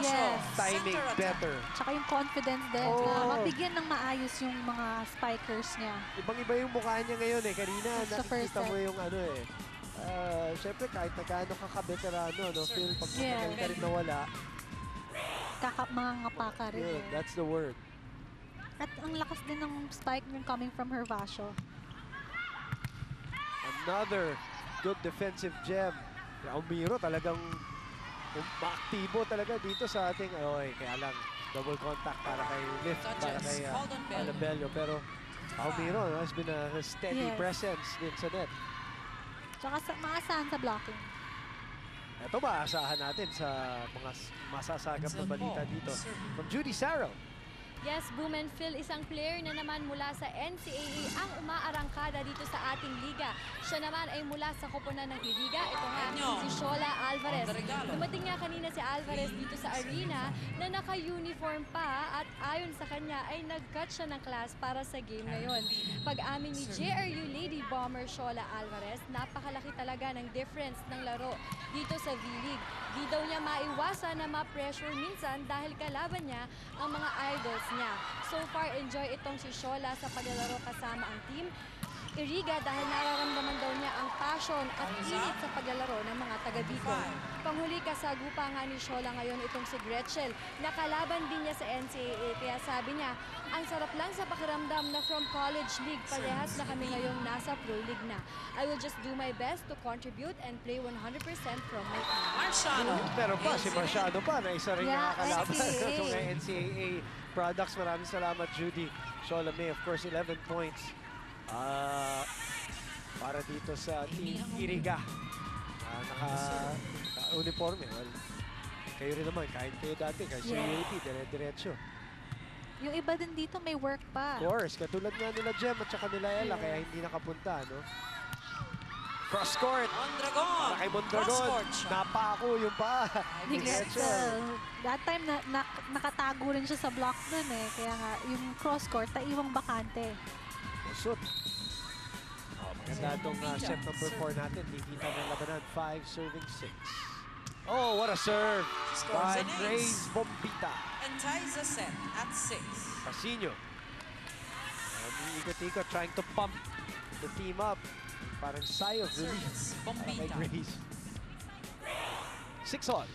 timing better. Tsaka yung confidence din. Na mabigyan ng maayos yung mga spikers niya. Ibang-iba yung mukha niya ngayon eh. Kanina, Sa first nakikita mo set. yung ano eh. Siyempre, kahit na gaano kaka-veterano, no? Phil, pag matagal ka rin nawala, Mga ngapa ka rin. yun, that's the word. At ang lakas din ng spike yung coming from Hervasio. Another good defensive gem. Almiro talagang maaktibo talaga dito sa ating, kaya lang, double contact para kay Lift, para kay Alabello. Pero Almiro has been a steady presence din sa net. Tsaka maasahan sa blocking. Ito maasahan natin sa mga masasagap na balita dito. From Judy Saro. Yes, Boom and Phil, isang player na naman mula sa NCAA ang umaarangkada dito sa ating liga. Siya naman ay mula sa koponan ng Iriga. Ito nga, si Shola Alvarez. Dumating nga kanina si Alvarez dito sa arena na naka-uniform pa at ayon sa kanya ay nag-cut siya ng class para sa game ngayon. Pag-amin ni JRU Lady Bomber Shola Alvarez, napakalaki talaga ng difference ng laro dito sa V-League. Di daw niya maiwasan na ma-pressure minsan dahil kalaban niya ang mga idols niya. So far, enjoy itong si Shola sa paglalaro kasama ang team Iriga dahil nararamdaman daw niya ang passion at init sa paglalaro ng mga taga-Bicol. Panghuli kasagupa nga ni Shola ngayon itong si Gretchen. Nakalaban din niya sa NCAA kaya sabi niya, ang sarap lang sa pakiramdam na from college league, parehas na kami ngayong nasa pro league na. I will just do my best to contribute and play 100% from my team. Marciano. Pero pa, si Marciano pa na isa rin nakakalaban sa mga NCAA products. Maraming salamat, Judy. Shola May, of course, 11 points. Para dito sa Team Iriga. Naka-uniforme. Well, kayo rin naman, kahit kayo dati, kahit sa UAP, dire-diretso. Yung iba din dito may work pa. Of course, katulad nga nila Jem at saka nila Ella, kaya hindi nakapunta, no? Cross court! Mondragon! Para kay Mondragon, napako yung pa. That time, nakatago rin siya sa block dun eh. Kaya nga, yung cross court, taiwang bakante. Shoot. Maganda itong set number 4 natin. Nikita ng labanan, 5 serving 6. Oh, what a serve by Grace Bombita. And ties the set at 6. Pasino. Ikot-ikot, trying to pump the team up. Parang sigh of relief para kay Grace. 6 all.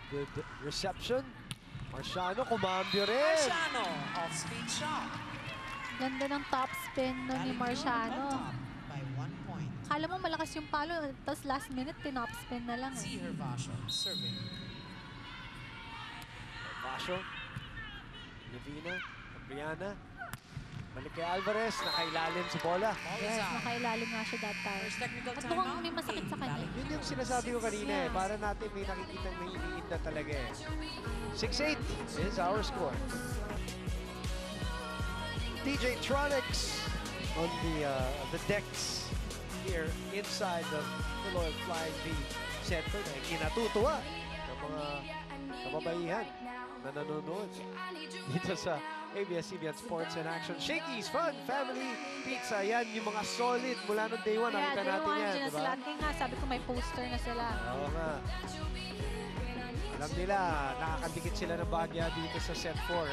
Good reception. Marciano, kumambyo rin. Marciano, off-speed shot. Ganda ng top spin no ni Marciano. By 1 point. Kala mo malakas yung palo, tapos last minute, tinop spin na lang eh. See Hervasio serving. Hervasio, Levina, Brianna. Balik kay Alvarez, nakailalim sa bola. Yes, nakailalim nga siya that time. At mukhang may masakit sa kanya. Yun yung sinasabi ko kanina eh. Para natin may nakikita may iniit na talaga eh. 6-8 is our score. DJ Tronics on the decks here inside the Philoil Flying V Center. Kinatutuwa ng mga kababaihan na nanonood dito sa ABS-CBN Sports and Action. Shakey's Fun Family Pizza. Yan yung mga solid mula nung day 1. Nakita natin yan, diba? Sila. Nga, sabi ko may poster na sila. Oo nga. Alam nila, nakakadikit sila ng bahagya dito sa set 4.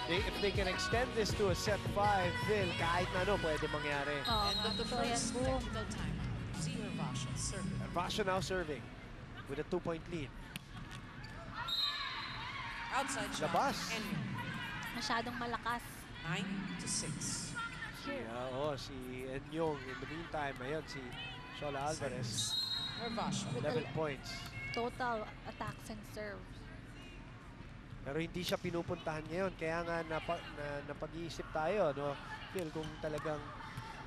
And if they can extend this to a set 5, Phil, kahit na ano, pwede mangyari. End of the first technical timeout. See Hervasio serving. Hervasio now serving with a 2-point lead. Outside shot. Labas. Masyadong malakas. 9-6. Si Enyong. In the meantime, ayun, si Shola Alvarez. Hervasio. 11 points. Total attacks and serves. Pero hindi siya pinupuntahan ngayon. Kaya nga napag-iisip tayo, no? Phil, kung talagang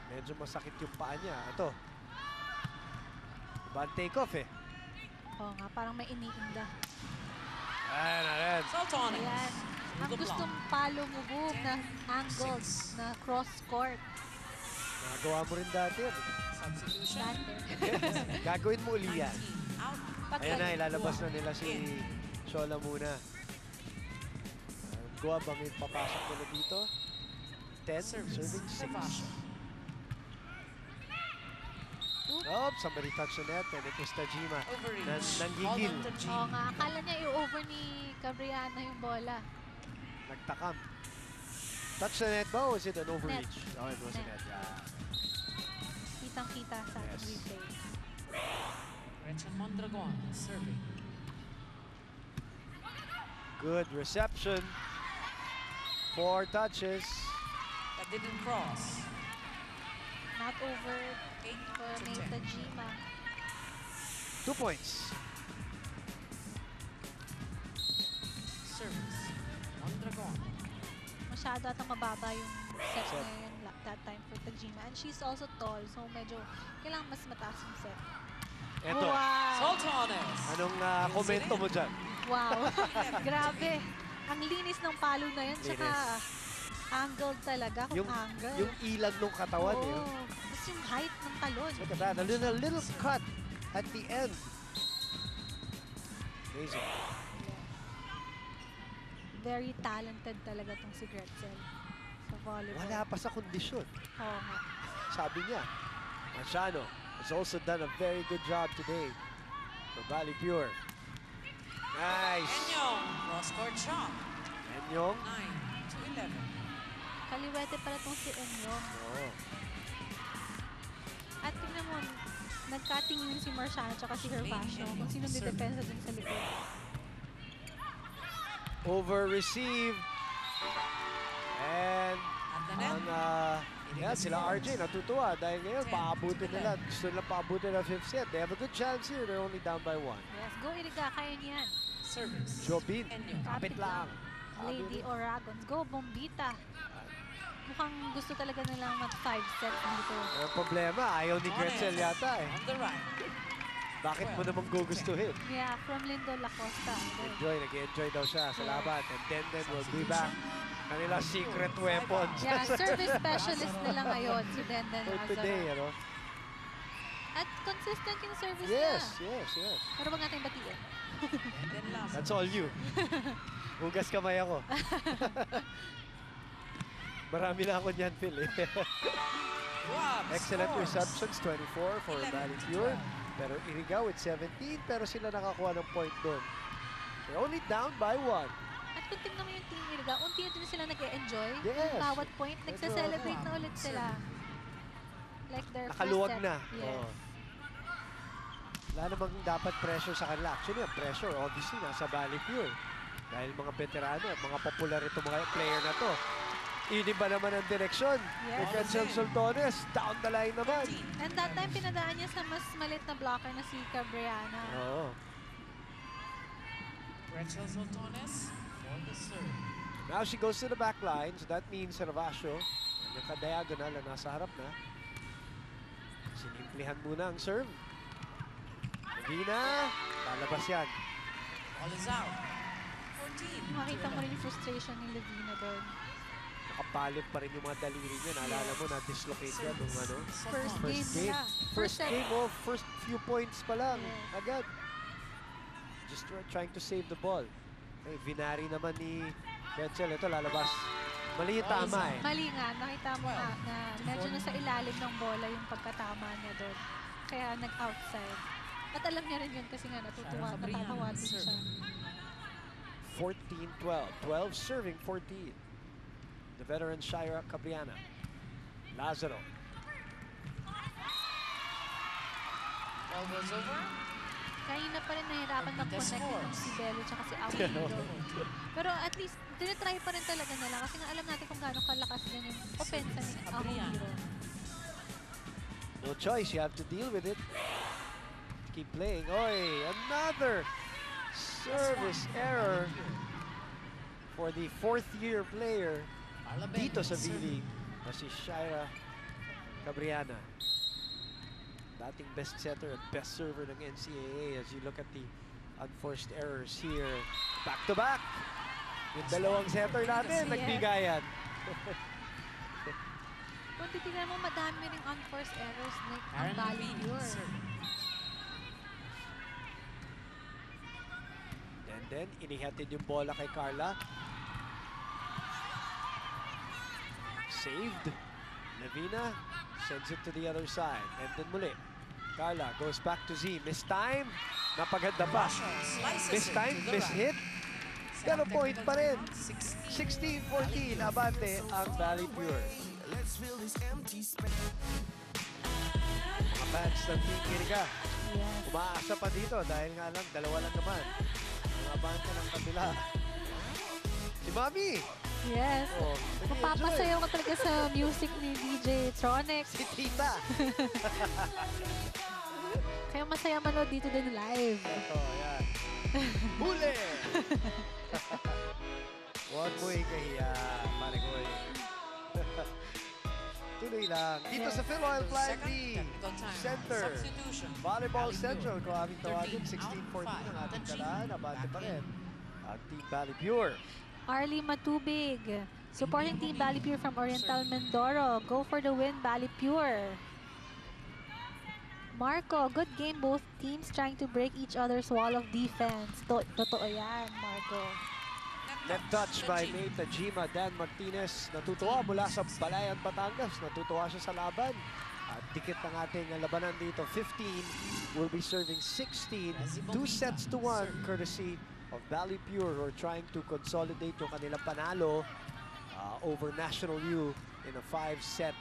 medyo masakit yung paa niya. Ito. Bad take-off eh. Oo nga, parang may iniinda. Ayan. Saltonics. Ayan. Ang gustong palo mo, Boom, na angled, na cross-court. Nagawa mo rin dati. Substitution. Gagawin mo uli yan. Ayan na, ilalabas na nila si In. Shola muna. Guab ang papasok nila dito. 10, serving 6. Oh, somebody touched the net and it was Tajima. Nanggigil. Oo nga, akala niya i-over ni Cabriana yung bola. Nagtakam. Touch the net ba o was it an overreach? Net. Oh, it was a net. Kitang-kita sa replay. Gretchen Mondragon serving. Good reception. 4 touches. That didn't cross. Not over for May Tajima. 2 points. Service. Mondragon. Masyado atang mababa yung set ngayon that time for Tajima. And she's also tall, so medyo kailangan mas mataas yung set. Eto. Wow! Sultanes. Anong komento mo dyan? Wow! Grabe! Ang linis ng palo na yan, tsaka angled talaga, kung angle. Yung ilag ng katawan eh. Tapos yung height ng talon. Look at that, a little cut at the end. Amazing. Very talented talaga tong si Gretzel sa volleyball. Wala pa sa kondisyon. Oo nga. Sabi niya. Marciano has also done a very good job today for Valley Pure. Nice. Enyong. Cross-court shot. Enyong. 9-11. Kaliwete pala tong si Enyong. Oh. At tingnan mo, nagkatingin si Marciano at si Hervasio kung sino didepensa dun sa likod. Over receive. And sila RJ natutuwa dahil ngayon paabutin nila. Gusto nila paabutin ng 5th set. They have a good chance here. They're only down by 1. Yes, go Iriga, kaya niyan. Service. Jobin, kapit lang. Lady Oragons, go Bombita. Mukhang gusto talaga nilang mag-5 set dito. Ang problema, ayaw ni Gretzel yata eh. On the right. Bakit mo namang gugustuhin? Yeah, from Lindo Lacosta. Nag-enjoy daw siya sa laban. And then will be back. Kanila secret weapons. Yeah, service specialist nila ngayon, si Denden For Lazaro. today, ano? At consistent yung service Yes. niya. Pero wag natin batiin. That's all you. Hugas kamay ako. Marami na ako niyan, Phil. Excellent receptions, 24 for Valley Pure. Pero Iriga with 17, pero sila nakakuha ng point doon. They're only down by 1. At kung tingnan mo yung Team Iriga, unti-unti na sila nag-e-enjoy. Yes. Bawat point, nagsa-celebrate na ulit sila. Like their Nakaluwag first set. na. Yes. Oh. Wala namang dapat pressure sa kanila. Actually, ang pressure, obviously, nasa Valley Pure. Dahil mga veterano at mga popular itong mga player na to. Iniba naman ang direksyon. Yes. Ni Gretzel Sultones, down the line naman. And that time, pinadaan niya sa mas malit na blocker na si Cabriana. Oo. Gretzel Sultones for the serve. Now she goes to the back line, so that means Hervasio, yung ka-diagonal na nasa harap na. Sinimplihan muna ang serve. Medina, lalabas yan. Ball is out. 14. Makita mo rin yung frustration ni Levina doon. Nakabalot pa rin yung mga daliri niya. Naalala mo na dislocate yan nung ano? First game nila. First game, oh, first few points pa lang. Yeah. Agad. Just trying to save the ball. Okay, Vinari naman ni Gretzel. Ito, lalabas. Mali yung tama eh. Mali nga. Nakita mo nga na medyo nasa ilalim ng bola yung pagkatama niya doon. Kaya nag-outside. At alam niya rin yun kasi nga natatawa din siya. 14-12. 12 serving 14. The veteran Shira Cabriana. Lazaro. Ball goes over. Kanina pa rin nahirapan mag-connect yung si Bello tsaka si Awilo. Pero at least, tinitry pa rin talaga nila kasi nga alam natin kung gaano kalakas din yung opensa ni Awilo. No choice, you have to deal with it. Keep playing. Oy, another service error for the 4th-year player dito sa V-League na si Shira Cabriana. Dating best setter at best server ng NCAA as you look at the unforced errors here. Back-to-back! Yung dalawang setter natin, nagbigayan. Kung titignan mo, madami ring unforced errors na ang Valley Pure. And then, inihatid yung bola kay Carla. Saved. Levina sends it to the other side. And then muli. Carla goes back to Z. Miss time. Napaganda pa. Miss time, miss hit. Pero point pa rin. 16-14. Abante ang Valley Pure. Mga fans ng Team Iriga. Umaasa pa dito dahil nga lang, dalawa lang naman. Ang abante ng kabila. Si Mami. Yes. Oh, Mapapasayaw ka talaga sa music ni DJ Tronic. Si Tita. Kaya masaya manood dito din live. Ito, yan. Huli! Huwag mo ikahiya, Marigoy. Tuloy lang. Dito sa Philoil Flying V Center. Volleyball Central. Kung aming tawagin, 16-14 ang ating talaan. Abante pa rin ang Team Valley Pure. Arlie Matubig, supporting Team Valley Pure from Oriental Mindoro. Go for the win, Valley Pure. Marco, good game. Both teams trying to break each other's wall of defense. Totoo yan, Marco. Net touch by May Tajima. Dan Martinez natutuwa mula sa Balayan, Batangas. Natutuwa siya sa laban. At dikit ng ating labanan dito. 15 will be serving 16. 2 sets to 1 courtesy of Valley Pure, who are trying to consolidate yung kanilang panalo over National U in a 5-set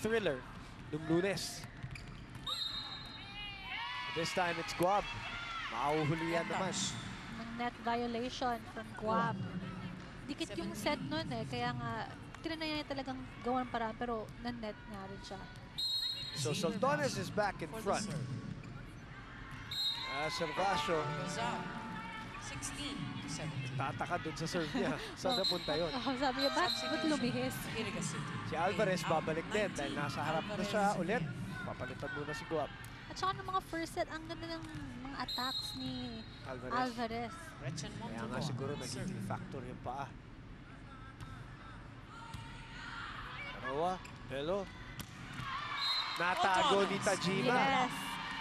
thriller nung Lunes. This time it's Guab. Mauhulihan naman. Net violation from Guab. Dikit yung set nun eh, kaya nga tinanay niya talagang gawan paraan pero nan-net nga rin siya. So Soltones is back in front. Servacio. 16-17. Tataka dun sa serve niya. Saan napunta yun? Sabi niya, ba't lumihis? Si Alvarez babalik din dahil nasa harap na siya ulit. Papalitan muna si Guab. At saka ng mga first set, ang ganda ng mga attacks ni Alvarez. Kaya nga siguro naging factor yung paa. Arawa, Belo. Natago ni Tajima. Yes.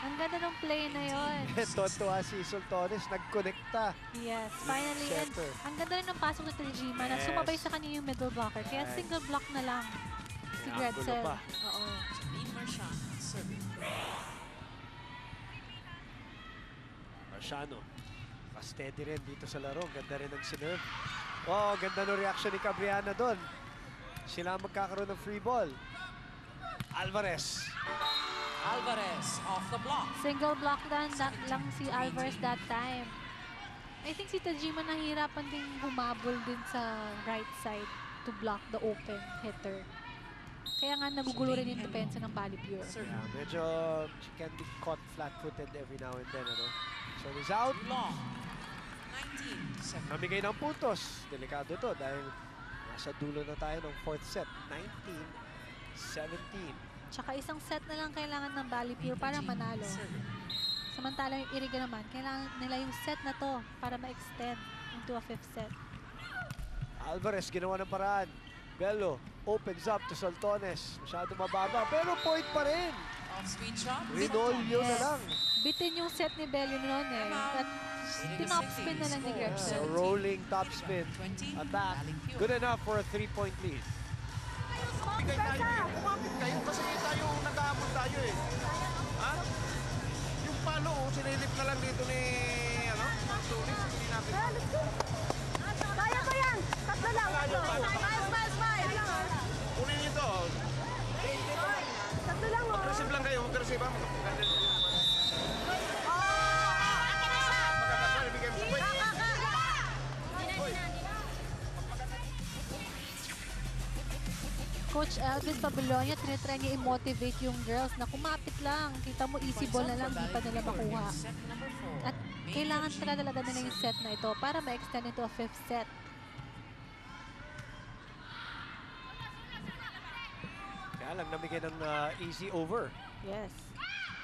Ang ganda ng play na yun. Tontuwa si Soltones, nag-connecta. Yes, finally. And ang ganda rin ng pasok ni Tajima na sumabay sa kanya yung middle blocker. Kaya single block na lang si Gretzel. Oo. Marciano. Steady rin dito sa laro. Ganda rin ang sinerve. Oh, ganda ng reaction ni Cabriana doon. Sila magkakaroon ng free ball. Alvarez. Off the block. Single block lang si Alvarez that time. I think si Tajima nahihirapan din humabol din sa right side to block the open hitter. Kaya nga nagugulo rin yung depensa ng Valley Pure. Yeah, medyo she can be caught flat-footed every now and then. Ano? So he's out. Namigay ng puntos. Delikado to dahil nasa dulo na tayo ng 4th set. 19-17. Tsaka isang set na lang kailangan ng Valley Pure para manalo. Samantala yung Iriga naman, kailangan nila yung set na to para ma-extend into a 5th set. Alvarez ginawa ng paraan. Bello opens up to Soltones. Masyado mababa pero point pa rin. Rinolyo na lang. Bitin yung set ni Bello noon eh. At tinopspin na lang ni Gretzel. Rolling topspin attack. Good enough for a 3-point lead. Kumapit kayo kasi tayo nag-aabot tayo eh. Ha? Yung palo, sinilip na lang dito ni Tunis. Hindi natin. Kaya ko yan! Tatlo lang! Smile! Kunin nyo ito. Tatlo lang oh! Mag-receive lang kayo, mag-receive ha. Coach Elvis Babilonia, tinitry niya i-motivate yung girls na kumapit lang. Kita mo, easy ball na lang, di pa nila makuha. At kailangan talaga nila yung set na ito para ma-extend into a 5th set. Kaya lang namigay ng easy over. Yes.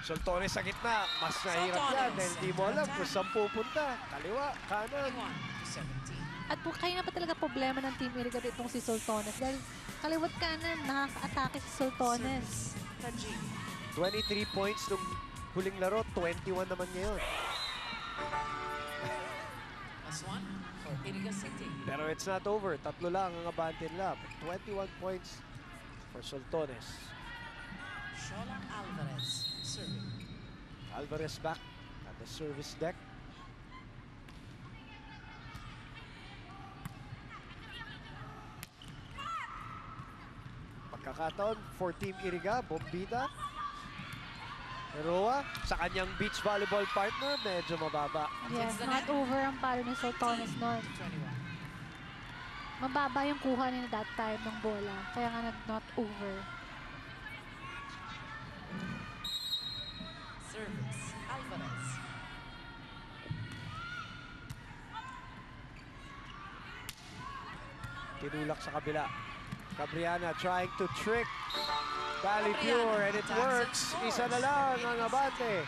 Soltones sa gitna. Mas nahirap yan dahil di mo alam kung saan pupunta. Kaliwa, kanan. At kaya na pa talaga problema ng Team Iriga itong si Soltones dahil kaliwat kanan, nakaka-atake si Soltones. 23 points nung huling laro, 21 naman ngayon. Pero it's not over. Tatlo lang ang abante nila. 21 points for Soltones. Alvarez back at the service deck. Pagkakataon for Team Iriga, Bombita. Heroa, sa kanyang beach volleyball partner, medyo mababa. Yes, not over ang palo ni Soltones noon. mababa yung kuha nila that time ng bola. Kaya nga nag-not over. Service, Alvarez. Tinulak sa kabila. Cabriana trying to trick Valley Pure and it works. Isa na lang ang abante.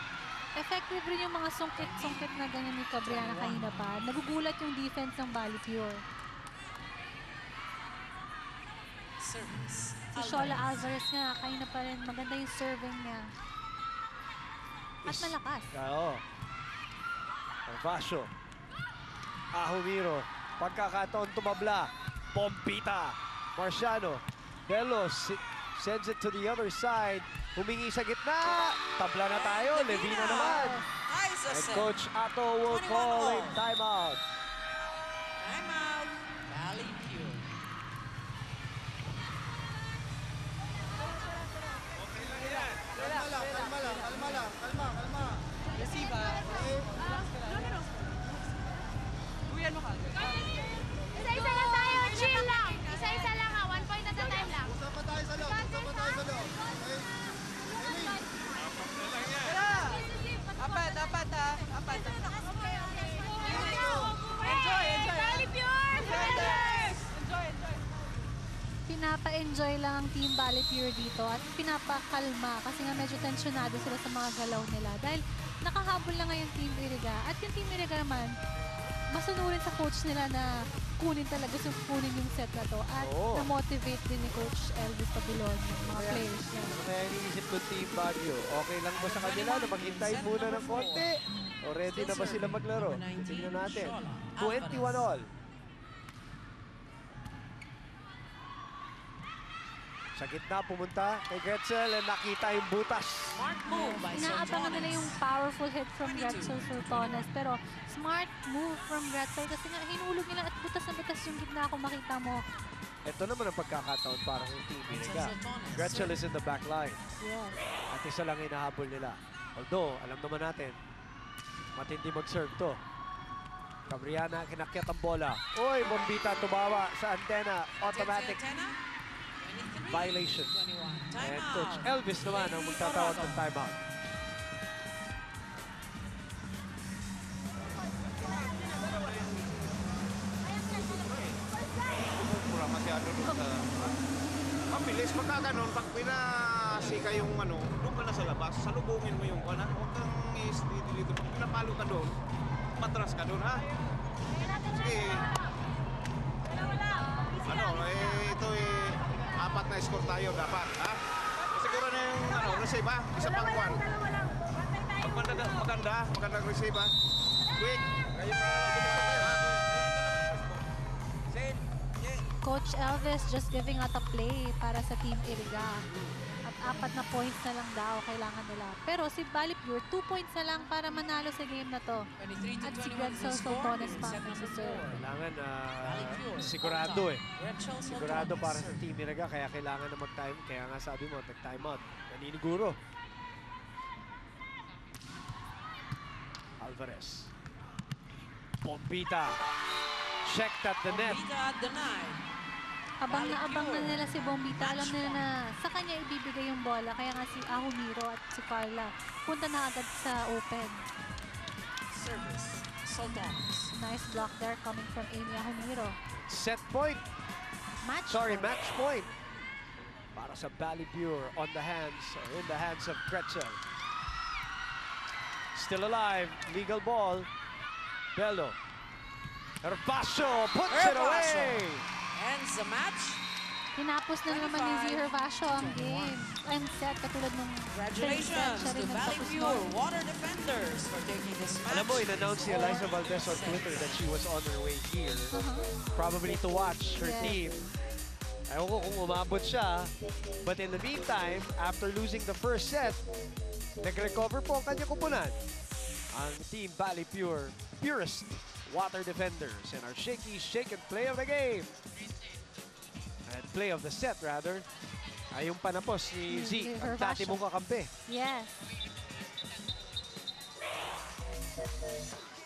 Effective rin yung mga sungkit-sungkit na ganyan ni Cabriana kanina pa. Nagugulat yung defense ng Valley Pure. Service, Si Shola Alvarez nga, kanina pa rin. Maganda yung serving niya. At malakas. Oo. Vasio. Ahumiro. Pagkakataon tumabla. Pompita. Marciano. Velos sends it to the other side. Humingi sa gitna. Tabla na tayo. Levina naman. And Coach Atto will call a timeout. Timeout, Valley Pure. Kalma. Resiba. Tuyan mo ka. Isa-isa lang tayo, chill lang. Isa-isa lang ha, 1 point at a time lang. Usap pa tayo sa loob. Okay? Apat ha. Apat. Enjoy! Valley Pure! Enjoy. Pinapa-enjoy lang ang Team Valley Pure dito at pinapakalma kasi nga medyo tensyonado sila sa mga galaw nila dahil nakahabol lang ngayon Team Iriga at yung Team Iriga naman masunurin sa coach nila na kunin talaga yung set na to at na-motivate din ni Coach Elvis Pabilon yung mga players niya. Kaya iniisip ko Team Baguio. Okay lang ba sa kanila na maghintay muna ng konti? O ready na ba sila maglaro? Tingnan natin. 21 all. Sa gitna pumunta kay Gretzel and nakita yung butas. Smart move by Inaabangan nila yung powerful hit from Gretzel Sultones pero smart move from Gretzel kasi nga hinulog nila at butas na butas yung gitna kung makita mo. Ito naman ang pagkakataon para sa Team Iriga. Gretzel is in the back line. Yes. At isa lang hinahabol nila. Although, alam naman natin, matindi mag-serve to. Cabriana, kinakyat ang bola. Uy, bombita, tumawa sa antena. Automatic violation. And Coach Elvis naman ang magtatawag ng timeout. Mura masyado doon sa... Mabilis, pagka ganun, pag pinasika yung ano, doon ka na sa labas, salubungin mo yung kanan, huwag kang i-steady dito. Pag pinapalo ka doon, matras ka doon, ha? Sige. Ito apat na score tayo dapat, ha? Siguro na yung receive, ha? Isa pang kwan. Magandang receive, ha? Quick. Coach Elvis just giving out a play para sa Team Iriga. At 4 na points na lang daw kailangan nila. Pero si Valley Pure, 2 points na lang para manalo sa game na to. At si Gretzel Sultones pa ang nag-serve. Kailangan sigurado Sigurado para sa Team Iriga kaya kailangan na mag-time. Kaya nga sabi mo, nag-timeout. Naniniguro. Alvarez. Pompita. Checked at the net. Pompita at the net. Abang na nila si Bombita. Alam nila na sa kanya ibibigay yung bola. Kaya nga si Ahumiro at si Carla punta na agad sa open. Service, Sultones. Nice block there coming from Amy Ahumiro. Set point. Match point. Para sa Valley Pure on the hands, or in the hands of Gretzel. Still alive. Legal ball. Bello. Hervasio puts it away. Ends the match. Tinapos na naman ni Z Hervasio ang game. And set katulad ng Congratulations to Valley Pure Water Defenders for taking this match. Alam mo, in-announce si Eliza Valdez on Twitter that she was on her way here. Probably to watch her team. Ayaw ko kung umabot siya. But in the meantime, after losing the first set, nag-recover po ang kanyang kupunan. Ang Team Valley Pure, Purest Water Defenders, and our shaky shake and play of the game. And play of the set, rather. Ay yung panapos ni Z, ang dati mong kakampi. Yes.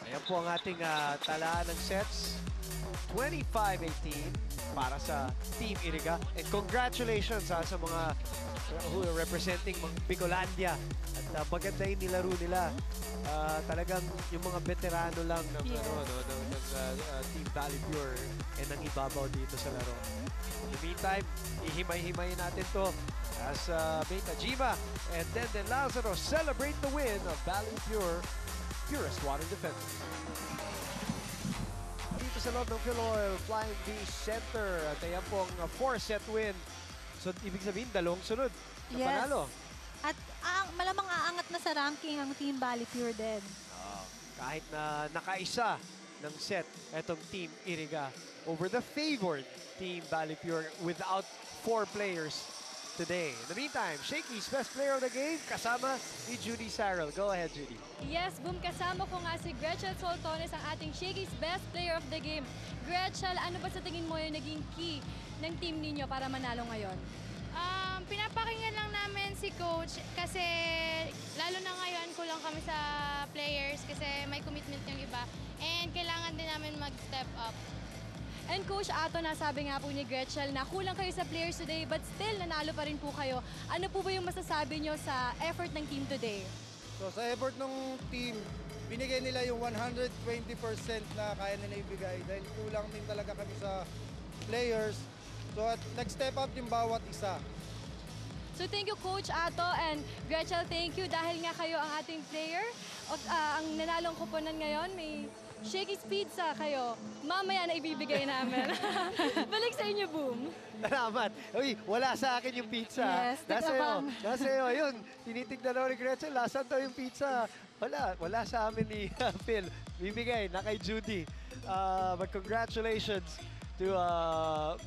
Ayan po ang ating talaan ng sets. 25-18 para sa Team Iriga. And congratulations sa mga who are representing Bicolandia. At maganda yung nilaro nila. Talagang yung mga veterano lang ng, Team Valley Pure and ang ibabaw dito sa laro. In the meantime, ihimay-himayin natin to as Beta Jiva and Denden Lazaro celebrate the win of Valley Pure, Purest Water Defenders. Dito sa loob ng Philoil Flying V Center at ayan pong 4-set win. So, ibig sabihin, dalawang sunod na panalo. At malamang aangat na sa ranking ang Team Valley Pure din. Kahit na nakaisa ng set etong Team Iriga over the favored Team Valley Pure without 4 players today. In the meantime, Shakey's best player of the game kasama ni Judy Sarrell. Go ahead, Judy. Yes, boom, kasama ko nga si Gretchen Soltones, ang ating Shakey's best player of the game. Gretchen, ano ba sa tingin mo yung naging key ng team ninyo para manalo ngayon? Pinapakinggan lang namin si Coach kasi lalo na ngayon kulang kami sa players kasi may commitment yung iba and kailangan din namin mag-step up. And Coach Ato, nasabi nga po ni Gretchen na kulang kayo sa players today but still nanalo pa rin po kayo. Ano po ba yung masasabi nyo sa effort ng team today? So sa effort ng team, binigay nila yung 120% na kaya nila ibigay dahil kulang din talaga kami sa players. So at nag-step up yung bawat isa. So thank you Coach Ato and Gretchen, thank you dahil nga kayo ang ating player. Ang nanalong kuponan ngayon, may Shakey's Pizza kayo. Mamaya na ibibigay namin. Balik sa inyo, Boom. Salamat. Uy, wala sa akin yung pizza. Yes, Nasa iyo. Ayun, tinitignan ako ni Gretchen. Lasan daw yung pizza? Wala sa amin ni Phil. Bibigay na kay Judy. But congratulations to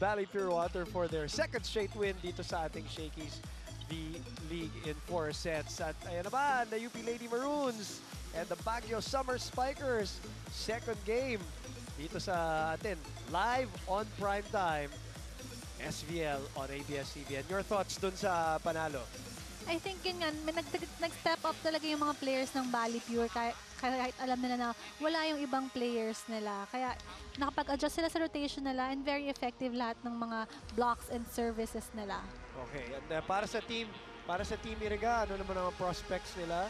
Valley Pure Water for their second straight win dito sa ating Shakey's V-League in 4 sets. At ayan naman, the UP Lady Maroons and the Baguio Summer Spikers. Second game dito sa atin. Live on prime time. SVL on ABS-CBN. Your thoughts dun sa panalo? I think yun nga, nag-step up talaga yung mga players ng Valley Pure kahit alam nila na wala yung ibang players nila. Kaya nakapag-adjust sila sa rotation nila and very effective lahat ng mga blocks and services nila. Okay, and para sa Team Iriga, ano naman ang prospects nila?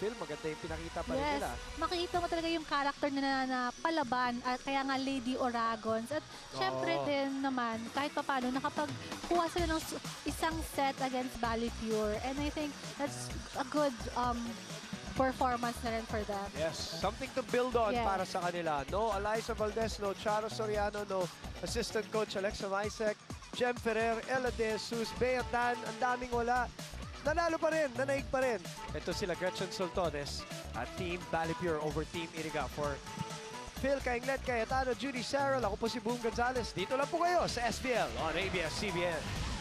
Phil, maganda yung pinakita pa rin nila. Makikita mo talaga yung character nila na palaban at kaya nga Lady Oragons. At syempre din naman, kahit papano, nakapagkuha sila ng isang set against Valley Pure. And I think that's a good performance na rin for them. Yes, something to build on para sa kanila. No Eliza Valdez, no Charo Soriano, no assistant coach Alexa Maisek, Jem Ferrer, Ella De Jesus, Bea Tan, ang daming wala. Nanalo pa rin, nanaig pa rin. Ito sila Gretchen Soltones at Team Valley Pure over Team Iriga. For Phil Kainglet, Cayetano, Judy Sarrell, ako po si Boom Gonzalez. Dito lang po kayo sa SBL on ABS-CBN.